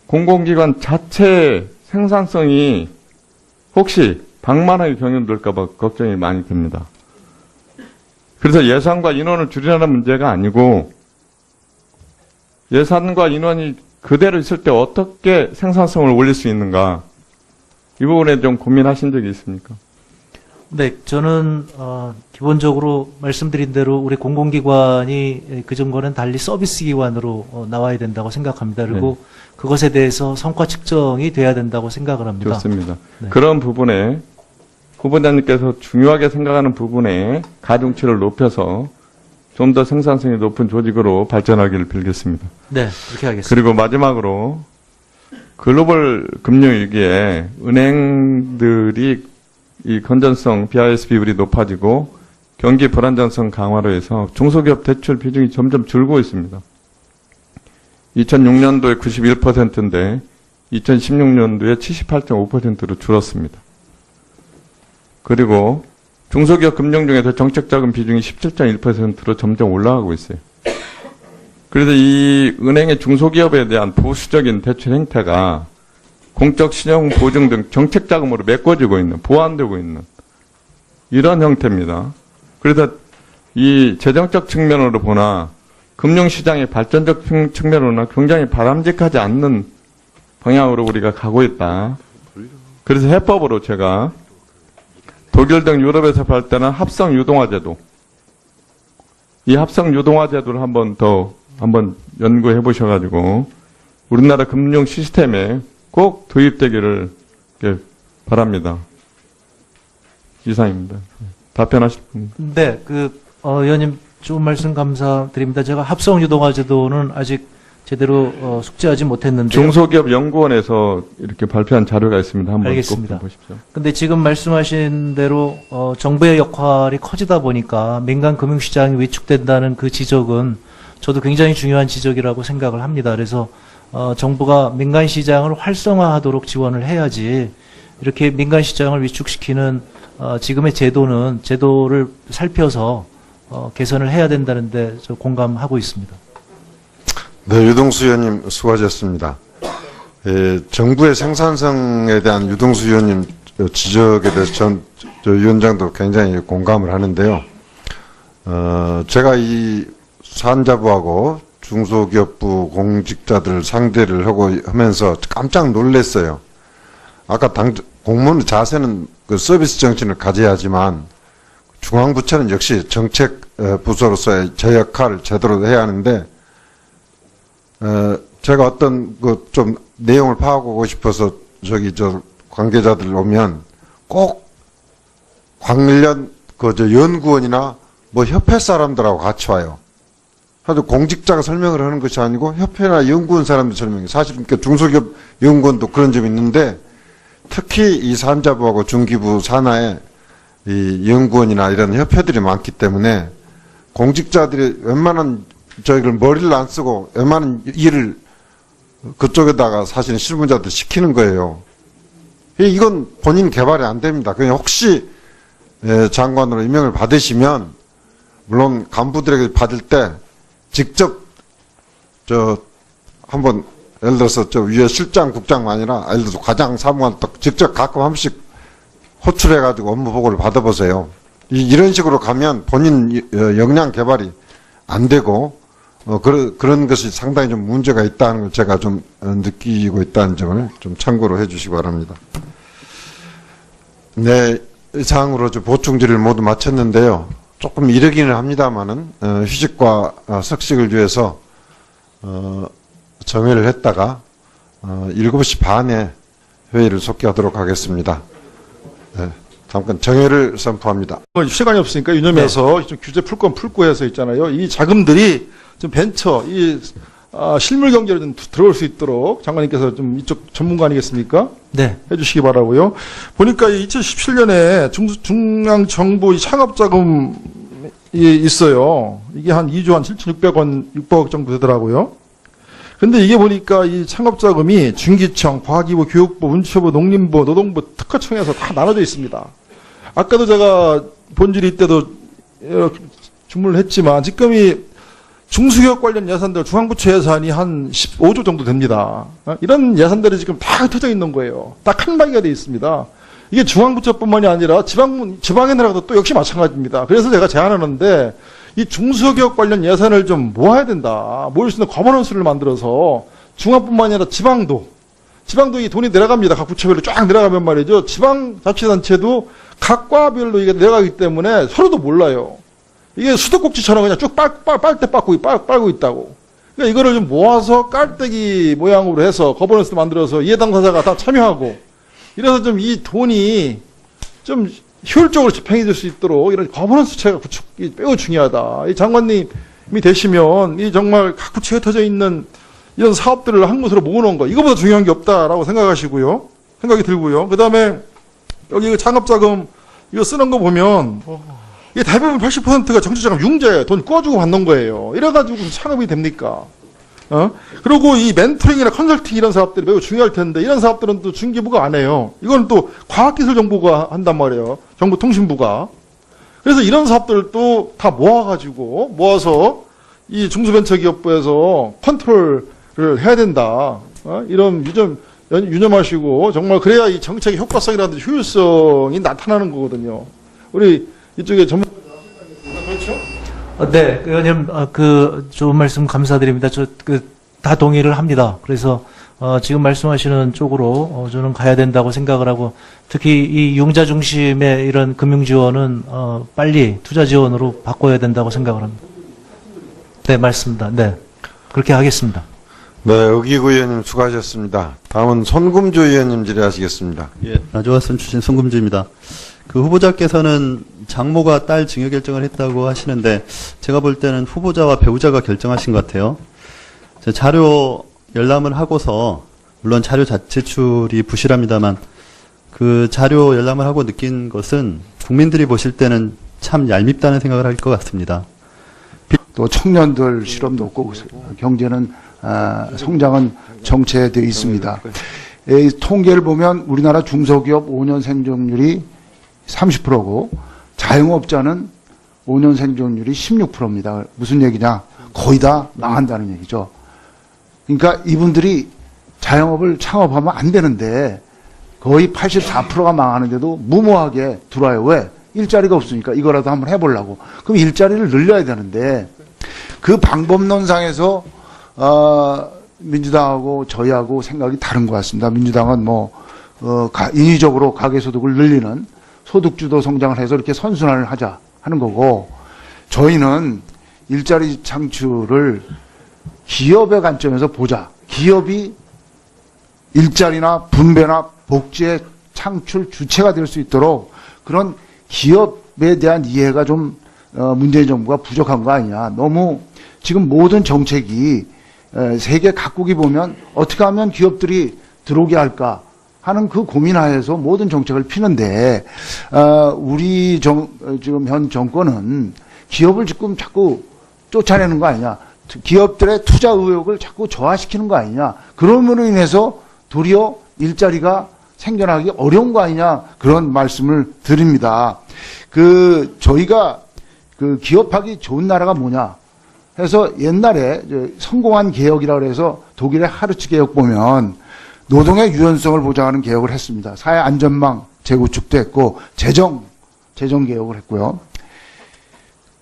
공공기관 자체 생산성이 혹시 방만하게 경영될까 봐 걱정이 많이 듭니다. 그래서 예산과 인원을 줄이려는 문제가 아니고 예산과 인원이 그대로 있을 때 어떻게 생산성을 올릴 수 있는가 이 부분에 좀 고민하신 적이 있습니까? 네, 저는 기본적으로 말씀드린 대로 우리 공공기관이 그전과는 달리 서비스 기관으로 나와야 된다고 생각합니다. 그리고 그것에 대해서 성과 측정이 돼야 된다고 생각을 합니다. 좋습니다. 네. 그런 부분에 후보자님께서 중요하게 생각하는 부분에 가중치를 높여서 좀 더 생산성이 높은 조직으로 발전하기를 빌겠습니다. 네, 그렇게 하겠습니다. 그리고 마지막으로 글로벌 금융위기에 은행들이 이 건전성, BIS 비율이 높아지고 경기 불안정성 강화로 해서 중소기업 대출 비중이 점점 줄고 있습니다. 2006년도에 91%인데 2016년도에 78.5%로 줄었습니다. 그리고 중소기업 금융 중에서 정책자금 비중이 17.1%로 점점 올라가고 있어요. 그래서 이 은행의 중소기업에 대한 보수적인 대출 행태가 공적 신용 보증 등 정책 자금으로 메꿔지고 있는, 보완되고 있는 이런 형태입니다. 그래서 이 재정적 측면으로 보나 금융시장의 발전적 측면으로나 굉장히 바람직하지 않는 방향으로 우리가 가고 있다. 그래서 해법으로 제가 독일 등 유럽에서 발달한 합성 유동화 제도, 이 합성 유동화 제도를 한번 연구해 보셔가지고 우리나라 금융 시스템에 꼭 도입되기를 바랍니다. 이상입니다. 답변하실 분. 네, 의원님 좋은 말씀 감사드립니다. 제가 합성 유동화 제도는 아직 제대로 숙지하지 못했는데 중소기업 연구원에서 이렇게 발표한 자료가 있습니다. 한번 알겠습니다. 꼭 보십시오. 근데 지금 말씀하신 대로 정부의 역할이 커지다 보니까 민간 금융시장이 위축된다는 그 지적은 저도 굉장히 중요한 지적이라고 생각을 합니다. 그래서 정부가 민간 시장을 활성화하도록 지원을 해야지 이렇게 민간 시장을 위축시키는 지금의 제도를 살펴서 개선을 해야 된다는데 저 공감하고 있습니다. 네, 유동수 의원님 수고하셨습니다. 정부의 생산성에 대한 유동수 의원님 지적에 대해서 저 위원장도 굉장히 공감을 하는데요. 제가 이 산자부하고 중소기업부 공직자들 상대를 하면서 깜짝 놀랐어요. 아까 공무원의 자세는 그 서비스 정신을 가져야 하지만 중앙부처는 역시 정책 부서로서의 제 역할을 제대로 해야 하는데 제가 어떤 그 좀 내용을 파악하고 싶어서 관계자들 오면 꼭 관련 연구원이나 뭐 협회 사람들하고 같이 와요. 하도 공직자가 설명을 하는 것이 아니고 협회나 연구원 사람들 설명해요. 사실 그러니까 중소기업 연구원도 그런 점이 있는데 특히 이 산자부하고 중기부 산하에 이 연구원이나 이런 협회들이 많기 때문에 공직자들이 웬만한 저희를 머리를 안 쓰고 웬만한 일을 그쪽에다가 사실은 실무자들 시키는 거예요. 이건 본인 개발이 안 됩니다. 그냥 혹시 장관으로 임명을 받으시면 물론 간부들에게 받을 때 직접 한번 예를 들어서 위에 실장 국장만 아니라 예를 들어서 과장 사무관도 직접 가끔 한 번씩 호출해가지고 업무 보고를 받아보세요. 이런 식으로 가면 본인 역량 개발이 안 되고 그런 것이 상당히 좀 문제가 있다는 걸 제가 좀 느끼고 있다는 점을 좀 참고로 해주시기 바랍니다. 네, 이상으로 보충 질의를 모두 마쳤는데요. 조금 이르기는 합니다만은 휴식과 석식을 위해서 정회를 했다가 7시 반에 회의를 속기하도록 하겠습니다. 네, 잠깐 정회를 선포합니다. 시간이 없으니까 유념해서 좀 규제 풀 건 풀고 해서 있잖아요. 이 자금들이 좀 벤처, 실물 경제로 좀 들어올 수 있도록 장관님께서 좀 이쪽 전문가 아니겠습니까? 네. 해주시기 바라고요. 보니까 2017년에 중앙정부 창업자금이 있어요. 이게 한 2조 한 7,600억 정도 되더라고요. 근데 이게 보니까 이 창업자금이 중기청, 과기부, 교육부, 문체부, 농림부, 노동부, 특허청에서 다 나눠져 있습니다. 아까도 제가 본질의 때도 주문을 했지만 지금 이 중소기업 관련 예산들 중앙부처 예산이 한 15조 정도 됩니다. 이런 예산들이 지금 다 흩어져 있는 거예요. 딱 한 방이가 돼 있습니다. 이게 중앙부처뿐만이 아니라 지방에 나라도 또 역시 마찬가지입니다. 그래서 제가 제안하는데 이 중소기업 관련 예산을 좀 모아야 된다. 모을 수 있는 거버넌스를 만들어서 중앙뿐만 아니라 지방도 이 돈이 내려갑니다. 각 부처별로 쫙 내려가면 말이죠. 지방자치단체도 각 과별로 이게 내려가기 때문에 서로도 몰라요. 이게 수도꼭지처럼 그냥 쭉 빨대 빨고 있다고. 그러니까 이거를 좀 모아서 깔때기 모양으로 해서 거버넌스 만들어서 이해당사자가 다 참여하고 이래서 좀 이 돈이 좀 효율적으로 집행이 될 수 있도록 이런 거버넌스 체계가 구축이 매우 중요하다. 이 장관님이 되시면 이 정말 각 부처에 흩어져 있는 이런 사업들을 한 곳으로 모으는 거 이거보다 중요한 게 없다라고 생각이 들고요. 그 다음에 여기 창업자금 이거 쓰는 거 보면 이게 대부분 80%가 정치자금 융자예요. 돈 꿔주고 받는 거예요. 이래가지고 창업이 됩니까? 그리고 이 멘토링이나 컨설팅 이런 사업들이 매우 중요할 텐데 이런 사업들은 또 중기부가 안 해요. 이건 또 과학기술정보가 한단 말이에요. 정보통신부가. 그래서 이런 사업들을 또 다 모아서 이 중소벤처기업부에서 컨트롤을 해야 된다. 이런 유념하시고 정말 그래야 이 정책의 효과성이라든지 효율성이 나타나는 거거든요. 우리 이쪽에 전문 그렇죠? 네, 의원님, 좋은 말씀 감사드립니다. 다 동의를 합니다. 그래서, 지금 말씀하시는 쪽으로, 저는 가야 된다고 생각을 하고, 특히 이 융자 중심의 이런 금융 지원은, 빨리 투자 지원으로 바꿔야 된다고 생각을 합니다. 네, 맞습니다. 네. 그렇게 하겠습니다. 네, 의기구 의원님 수고하셨습니다. 다음은 손금주 의원님 질의하시겠습니다. 예, 나주화선 출신 손금주입니다. 그 후보자께서는 장모가 딸 증여 결정을 했다고 하시는데 제가 볼 때는 후보자와 배우자가 결정하신 것 같아요. 자료 열람을 하고서 물론 자료 제출이 부실합니다만 그 자료 열람을 하고 느낀 것은 국민들이 보실 때는 참 얄밉다는 생각을 할 것 같습니다. 또 청년들 실업도 없고 경제는 성장은 정체되어 있습니다. 이 통계를 보면 우리나라 중소기업 5년 생존율이 30%고 자영업자는 5년 생존율이 16%입니다. 무슨 얘기냐? 거의 다 망한다는 얘기죠. 그러니까 이분들이 자영업을 창업하면 안 되는데 거의 84%가 망하는데도 무모하게 들어와요. 왜? 일자리가 없으니까 이거라도 한번 해보려고. 그럼 일자리를 늘려야 되는데 그 방법론상에서 민주당하고 저희하고 생각이 다른 것 같습니다. 민주당은 인위적으로 가계소득을 늘리는 소득주도 성장을 해서 이렇게 선순환을 하자 하는 거고, 저희는 일자리 창출을 기업의 관점에서 보자. 기업이 일자리나 분배나 복지의 창출 주체가 될 수 있도록 그런 기업에 대한 이해가 좀 문재인 정부가 부족한 거 아니냐. 너무 지금 모든 정책이 세계 각국이 보면 어떻게 하면 기업들이 들어오게 할까 하는 그 고민하에서 모든 정책을 피는데 우리 지금 현 정권은 기업을 지금 자꾸 쫓아내는 거 아니냐. 기업들의 투자 의욕을 자꾸 저하시키는 거 아니냐. 그럼으로 인해서 도리어 일자리가 생겨나기 어려운 거 아니냐. 그런 말씀을 드립니다. 저희가 기업하기 좋은 나라가 뭐냐 해서 옛날에 성공한 개혁이라고 해서 독일의 하르츠 개혁 보면 노동의 유연성을 보장하는 개혁을 했습니다. 사회 안전망 재구축도 했고 재정 개혁을 했고요.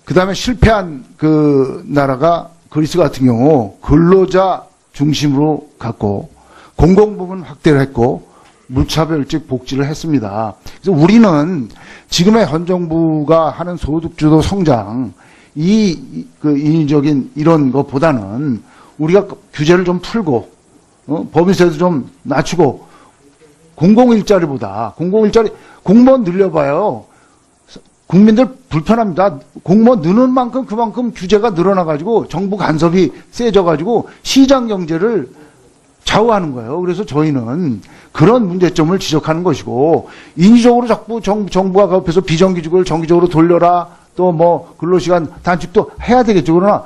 그 다음에 실패한 그 나라가 그리스 같은 경우 근로자 중심으로 갔고 공공부문 확대를 했고 물차별직 복지를 했습니다. 그래서 우리는 지금의 현 정부가 하는 소득주도 성장 인위적인 이런 것보다는 우리가 규제를 좀 풀고 법인세도 좀 낮추고 공무원 늘려봐요. 국민들 불편합니다. 공무원 느는 만큼 그만큼 규제가 늘어나가지고 정부 간섭이 세져가지고 시장 경제를 좌우하는 거예요. 그래서 저희는 그런 문제점을 지적하는 것이고 인위적으로 자꾸 정부가 그 옆에서 비정규직을 정기적으로 돌려라 또 근로시간 단축도 해야 되겠죠. 그러나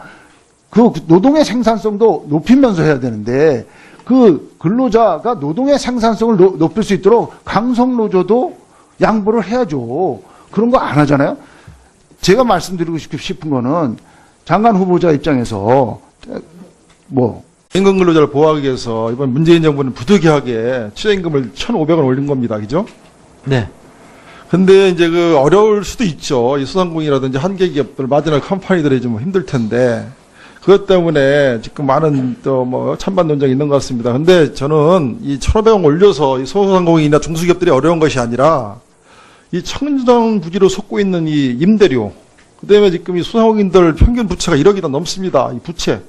그 노동의 생산성도 높이면서 해야 되는데 그 근로자가 노동의 생산성을 높일 수 있도록 강성노조도 양보를 해야죠. 그런 거 안 하잖아요. 제가 말씀드리고 싶은 거는 장관 후보자 입장에서 임금 근로자를 보호하기 위해서 이번 문재인 정부는 부득이하게 최저임금을 1,500원 올린 겁니다. 그죠? 네. 근데 이제 어려울 수도 있죠. 이 소상공인이라든지 한계 기업들, 마지막 컴퍼니들이 좀 힘들 텐데 그것 때문에 지금 많은 찬반 논쟁이 있는 것 같습니다. 근데 저는 이 1,500원 올려서 이 소상공인이나 중소기업들이 어려운 것이 아니라 이 청정 부지로 속고 있는 이 임대료, 그 다음에 지금 이 소상공인들 평균 부채가 1억이 넘습니다. 이 부채.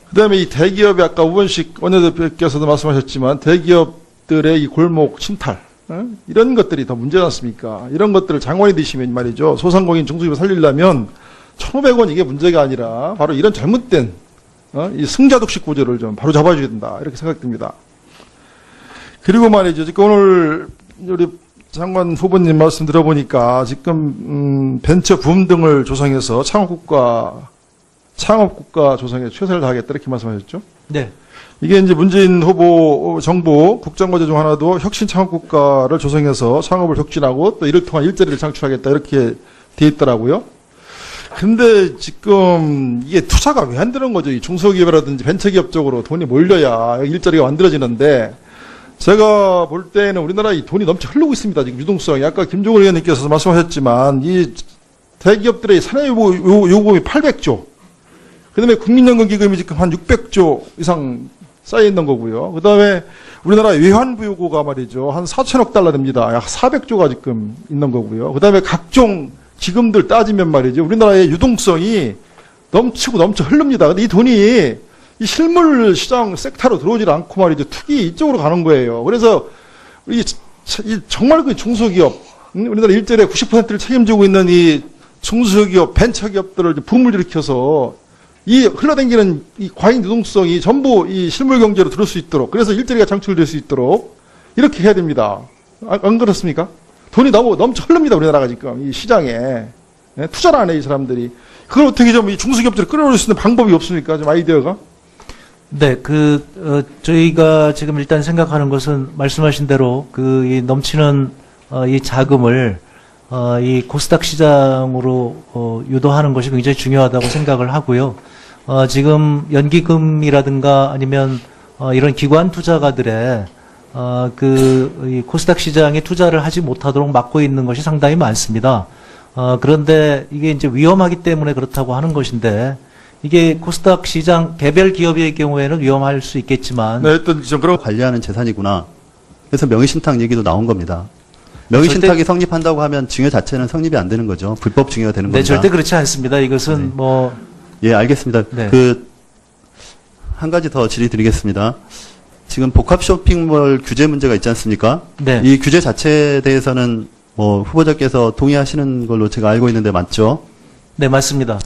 그 다음에 이 대기업이 아까 우원식 원내대표께서도 말씀하셨지만 대기업들의 이 골목 침탈, 이런 것들이 더 문제지 않습니까? 이런 것들을 장관이 되시면 말이죠. 소상공인 중소기업을 살리려면 1,500원 이게 문제가 아니라 바로 이런 잘못된 이 승자독식 구조를 좀 바로 잡아줘야 된다. 이렇게 생각됩니다. 그리고 말이죠. 지금 오늘 우리 장관 후보님 말씀 들어보니까 지금 벤처 붐 등을 조성해서 창업국가 조성에 최선을 다하겠다 이렇게 말씀하셨죠? 네. 이게 이제 문재인 후보 정부 국정과제 중 하나도 혁신 창업국가를 조성해서 창업을 촉진하고 또 이를 통한 일자리를 창출하겠다 이렇게 돼 있더라고요. 근데 지금 이게 투자가 왜 안 되는 거죠? 이 중소기업이라든지 벤처기업 쪽으로 돈이 몰려야 일자리가 만들어지는데, 제가 볼 때는 우리나라 이 돈이 넘쳐 흐르고 있습니다. 지금 유동성이. 아까 김종을 의원님께서 말씀하셨지만, 이 대기업들의 사내요금이 800조, 그 다음에 국민연금기금이 지금 한 600조 이상 쌓여 있는 거고요. 그 다음에 우리나라 외환부요고가 말이죠. 한 4천억 달러 됩니다. 약 400조가 지금 있는 거고요. 그 다음에 각종 기금들 따지면 말이죠. 우리나라의 유동성이 넘치고 넘쳐 흐릅니다. 근데 이 돈이 이 실물 시장 섹터로 들어오질 않고 말이죠. 투기 이쪽으로 가는 거예요. 그래서 이 정말 그 중소기업, 우리나라 일자리의 90%를 책임지고 있는 이 중소기업, 벤처기업들을 붐을 일으켜서 이 흘러다니는 이 과잉 유동성이 전부 이 실물 경제로 들어올 수 있도록, 그래서 일자리가 창출될 수 있도록 이렇게 해야 됩니다. 안 그렇습니까? 돈이 너무 넘쳐 흐릅니다. 우리나라가 지금 이 시장에. 예? 투자를 안 해, 이 사람들이. 그걸 어떻게 좀 이 중소기업들을 끌어올릴 수 있는 방법이 없습니까? 좀 아이디어가? 네, 저희가 지금 일단 생각하는 것은 말씀하신 대로 이 넘치는 이 자금을 이 코스닥 시장으로 유도하는 것이 굉장히 중요하다고 생각을 하고요. 지금 연기금이라든가 아니면 이런 기관 투자가들의 이 코스닥 시장에 투자를 하지 못하도록 막고 있는 것이 상당히 많습니다. 그런데 이게 이제 위험하기 때문에 그렇다고 하는 것인데, 이게 코스닥 시장 개별 기업의 경우에는 위험할 수 있겠지만, 네, 일단 좀 그런 관리하는 재산이구나. 그래서 명의신탁 얘기도 나온 겁니다. 명의신탁이 성립한다고 하면 증여 자체는 성립이 안 되는 거죠. 불법 증여가 되는 네, 겁니다. 절대 그렇지 않습니다. 이것은 예, 알겠습니다. 네. 한 가지 더 질의드리겠습니다. 지금 복합 쇼핑몰 규제 문제가 있지 않습니까? 네. 이 규제 자체에 대해서는 후보자께서 동의하시는 걸로 제가 알고 있는데 맞죠? 네, 맞습니다.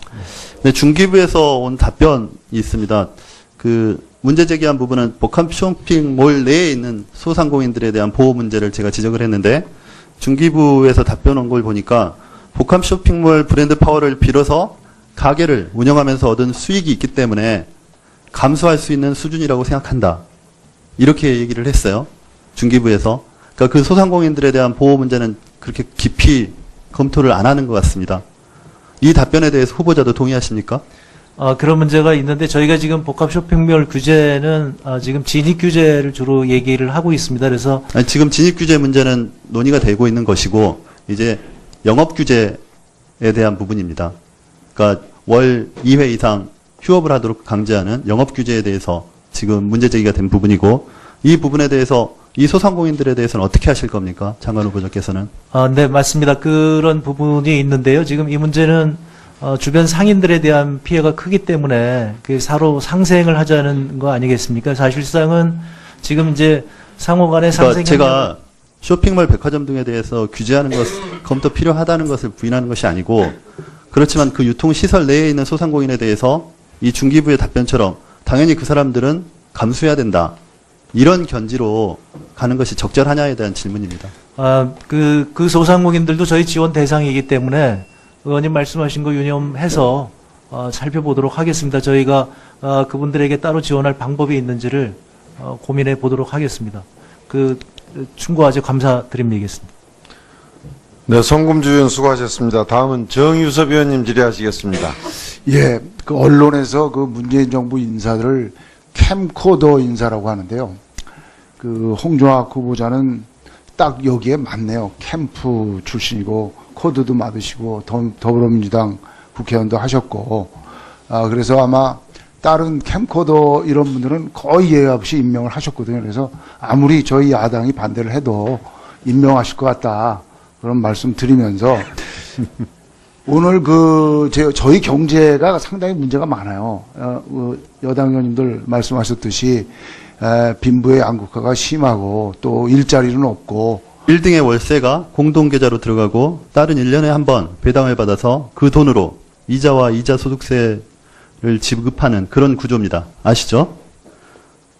네, 중기부에서 온 답변이 있습니다. 문제 제기한 부분은 복합 쇼핑몰 내에 있는 소상공인들에 대한 보호 문제를 제가 지적을 했는데, 중기부에서 답변 온 걸 보니까 복합 쇼핑몰 브랜드 파워를 빌어서 가게를 운영하면서 얻은 수익이 있기 때문에 감수할 수 있는 수준이라고 생각한다. 이렇게 얘기를 했어요. 중기부에서. 그러니까 그 소상공인들에 대한 보호 문제는 그렇게 깊이 검토를 안 하는 것 같습니다. 이 답변에 대해서 후보자도 동의하십니까? 그런 문제가 있는데, 저희가 지금 복합 쇼핑몰 규제는 지금 진입 규제를 주로 얘기를 하고 있습니다. 그래서 지금 진입 규제 문제는 논의가 되고 있는 것이고, 이제 영업 규제에 대한 부분입니다. 그러니까 월 2회 이상 휴업을 하도록 강제하는 영업 규제에 대해서 지금 문제 제기가 된 부분이고, 이 부분에 대해서 이 소상공인들에 대해서는 어떻게 하실 겁니까? 장관 후보자께서는. 네, 맞습니다. 그런 부분이 있는데요. 지금 이 문제는 주변 상인들에 대한 피해가 크기 때문에 서로 상생을 하자는 거 아니겠습니까? 사실상은 지금 이제 상호 간의 상생. 그러니까 제가 쇼핑몰, 백화점 등에 대해서 규제하는 것, 검토 필요하다는 것을 부인하는 것이 아니고, 그렇지만 그 유통시설 내에 있는 소상공인에 대해서 이 중기부의 답변처럼 당연히 그 사람들은 감수해야 된다. 이런 견지로 가는 것이 적절하냐에 대한 질문입니다. 그 소상공인들도 저희 지원 대상이기 때문에 의원님 말씀하신 거 유념해서 살펴보도록 하겠습니다. 저희가 그분들에게 따로 지원할 방법이 있는지를 고민해 보도록 하겠습니다. 충고 아주 감사드립니다. 네, 송금주 의원 수고하셨습니다. 다음은 정유섭 의원님 질의하시겠습니다. 예, 언론에서 문재인 정부 인사들을 캠코더 인사라고 하는데요. 홍준학 후보자는 딱 여기에 맞네요. 캠프 출신이고 코드도 맡으시고 더불어민주당 국회의원도 하셨고, 그래서 아마 다른 캠코더 이런 분들은 거의 예외 없이 임명을 하셨거든요. 그래서 아무리 저희 야당이 반대를 해도 임명하실 것 같다, 그런 말씀 드리면서 오늘 저희 경제가 상당히 문제가 많아요. 여당 의원님들 말씀하셨듯이 빈부의 양극화가 심하고 또 일자리는 없고, 빌딩의 월세가 공동계좌로 들어가고 딸은 1년에 한 번 배당을 받아서 그 돈으로 이자와 이자 소득세를 지급하는 그런 구조입니다. 아시죠?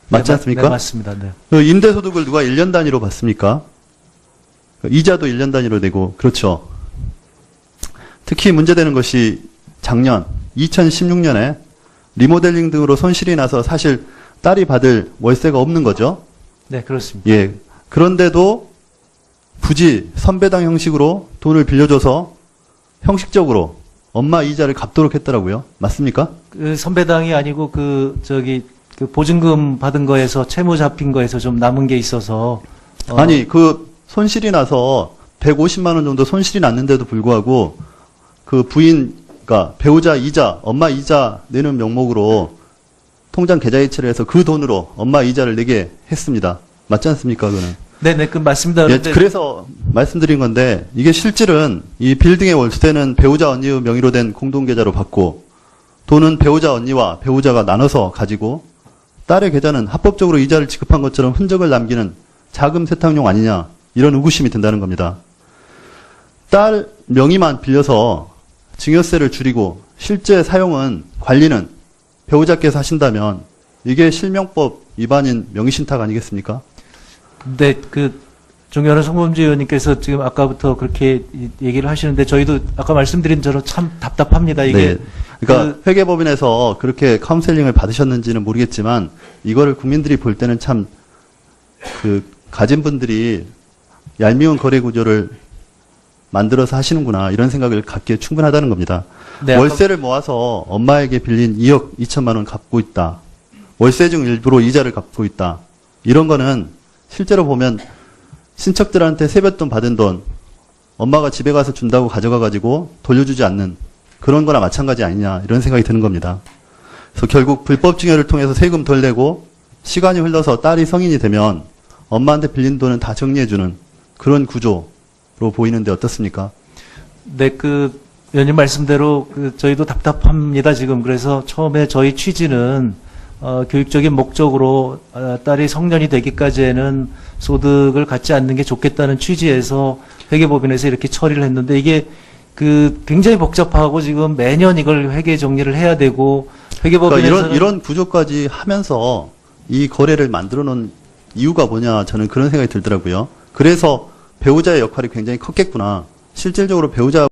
맞지 않습니까? 네, 맞습니다. 네. 임대소득을 누가 1년 단위로 받습니까? 이자도 1년 단위로 내고, 그렇죠. 특히 문제되는 것이 작년 2016년에 리모델링 등으로 손실이 나서 사실 딸이 받을 월세가 없는 거죠. 네, 그렇습니다. 예. 그런데도 굳이 선배당 형식으로 돈을 빌려줘서 형식적으로 엄마 이자를 갚도록 했더라고요. 맞습니까? 그 선배당이 아니고 그 보증금 받은 거에서 채무 잡힌 거에서 좀 남은 게 있어서 아니, 그 손실이 나서 150만 원 정도 손실이 났는데도 불구하고 그 부인가 배우자 이자, 엄마 이자 내는 명목으로 통장 계좌 이체를 해서 그 돈으로 엄마 이자를 내게 했습니다. 맞지 않습니까, 그거는? 네네 그 맞습니다. 예, 그런데 그래서 말씀드린 건데 이게 실질은 이 빌딩의 월세는 배우자 언니의 명의로 된 공동계좌로 받고 돈은 배우자 언니와 배우자가 나눠서 가지고 딸의 계좌는 합법적으로 이자를 지급한 것처럼 흔적을 남기는 자금 세탁용 아니냐 이런 의구심이 든다는 겁니다. 딸 명의만 빌려서 증여세를 줄이고 실제 사용은 관리는 배우자께서 하신다면 이게 실명법 위반인 명의신탁 아니겠습니까? 근데 그 존경하는 송범주 의원님께서 지금 아까부터 그렇게 얘기를 하시는데 저희도 아까 말씀드린 대로 참 답답합니다. 이게 네. 그러니까 회계법인에서 그렇게 카운셀링을 받으셨는지는 모르겠지만 이거를 국민들이 볼 때는 참 그 가진 분들이 얄미운 거래 구조를 만들어서 하시는구나 이런 생각을 갖기에 충분하다는 겁니다. 네, 아까- 월세를 모아서 엄마에게 빌린 2억 2천만 원 갚고 있다. 월세 중 일부로 이자를 갚고 있다. 이런 거는 실제로 보면 친척들한테 세뱃돈 받은 돈 엄마가 집에 가서 준다고 가져가가지고 돌려주지 않는 그런 거나 마찬가지 아니냐 이런 생각이 드는 겁니다. 그래서 결국 불법 증여를 통해서 세금 덜 내고 시간이 흘러서 딸이 성인이 되면 엄마한테 빌린 돈은 다 정리해주는 그런 구조로 보이는데 어떻습니까? 네, 그 의원님 말씀대로 저희도 답답합니다 지금. 그래서 처음에 저희 취지는 교육적인 목적으로 딸이 성년이 되기까지에는 소득을 갖지 않는 게 좋겠다는 취지에서 회계법인에서 이렇게 처리를 했는데 이게 그 굉장히 복잡하고 지금 매년 이걸 회계 정리를 해야 되고 회계법인에서는 그러니까 이런 구조까지 하면서 이 거래를 만들어 놓은 이유가 뭐냐 저는 그런 생각이 들더라고요. 그래서 배우자의 역할이 굉장히 컸겠구나. 실질적으로 배우자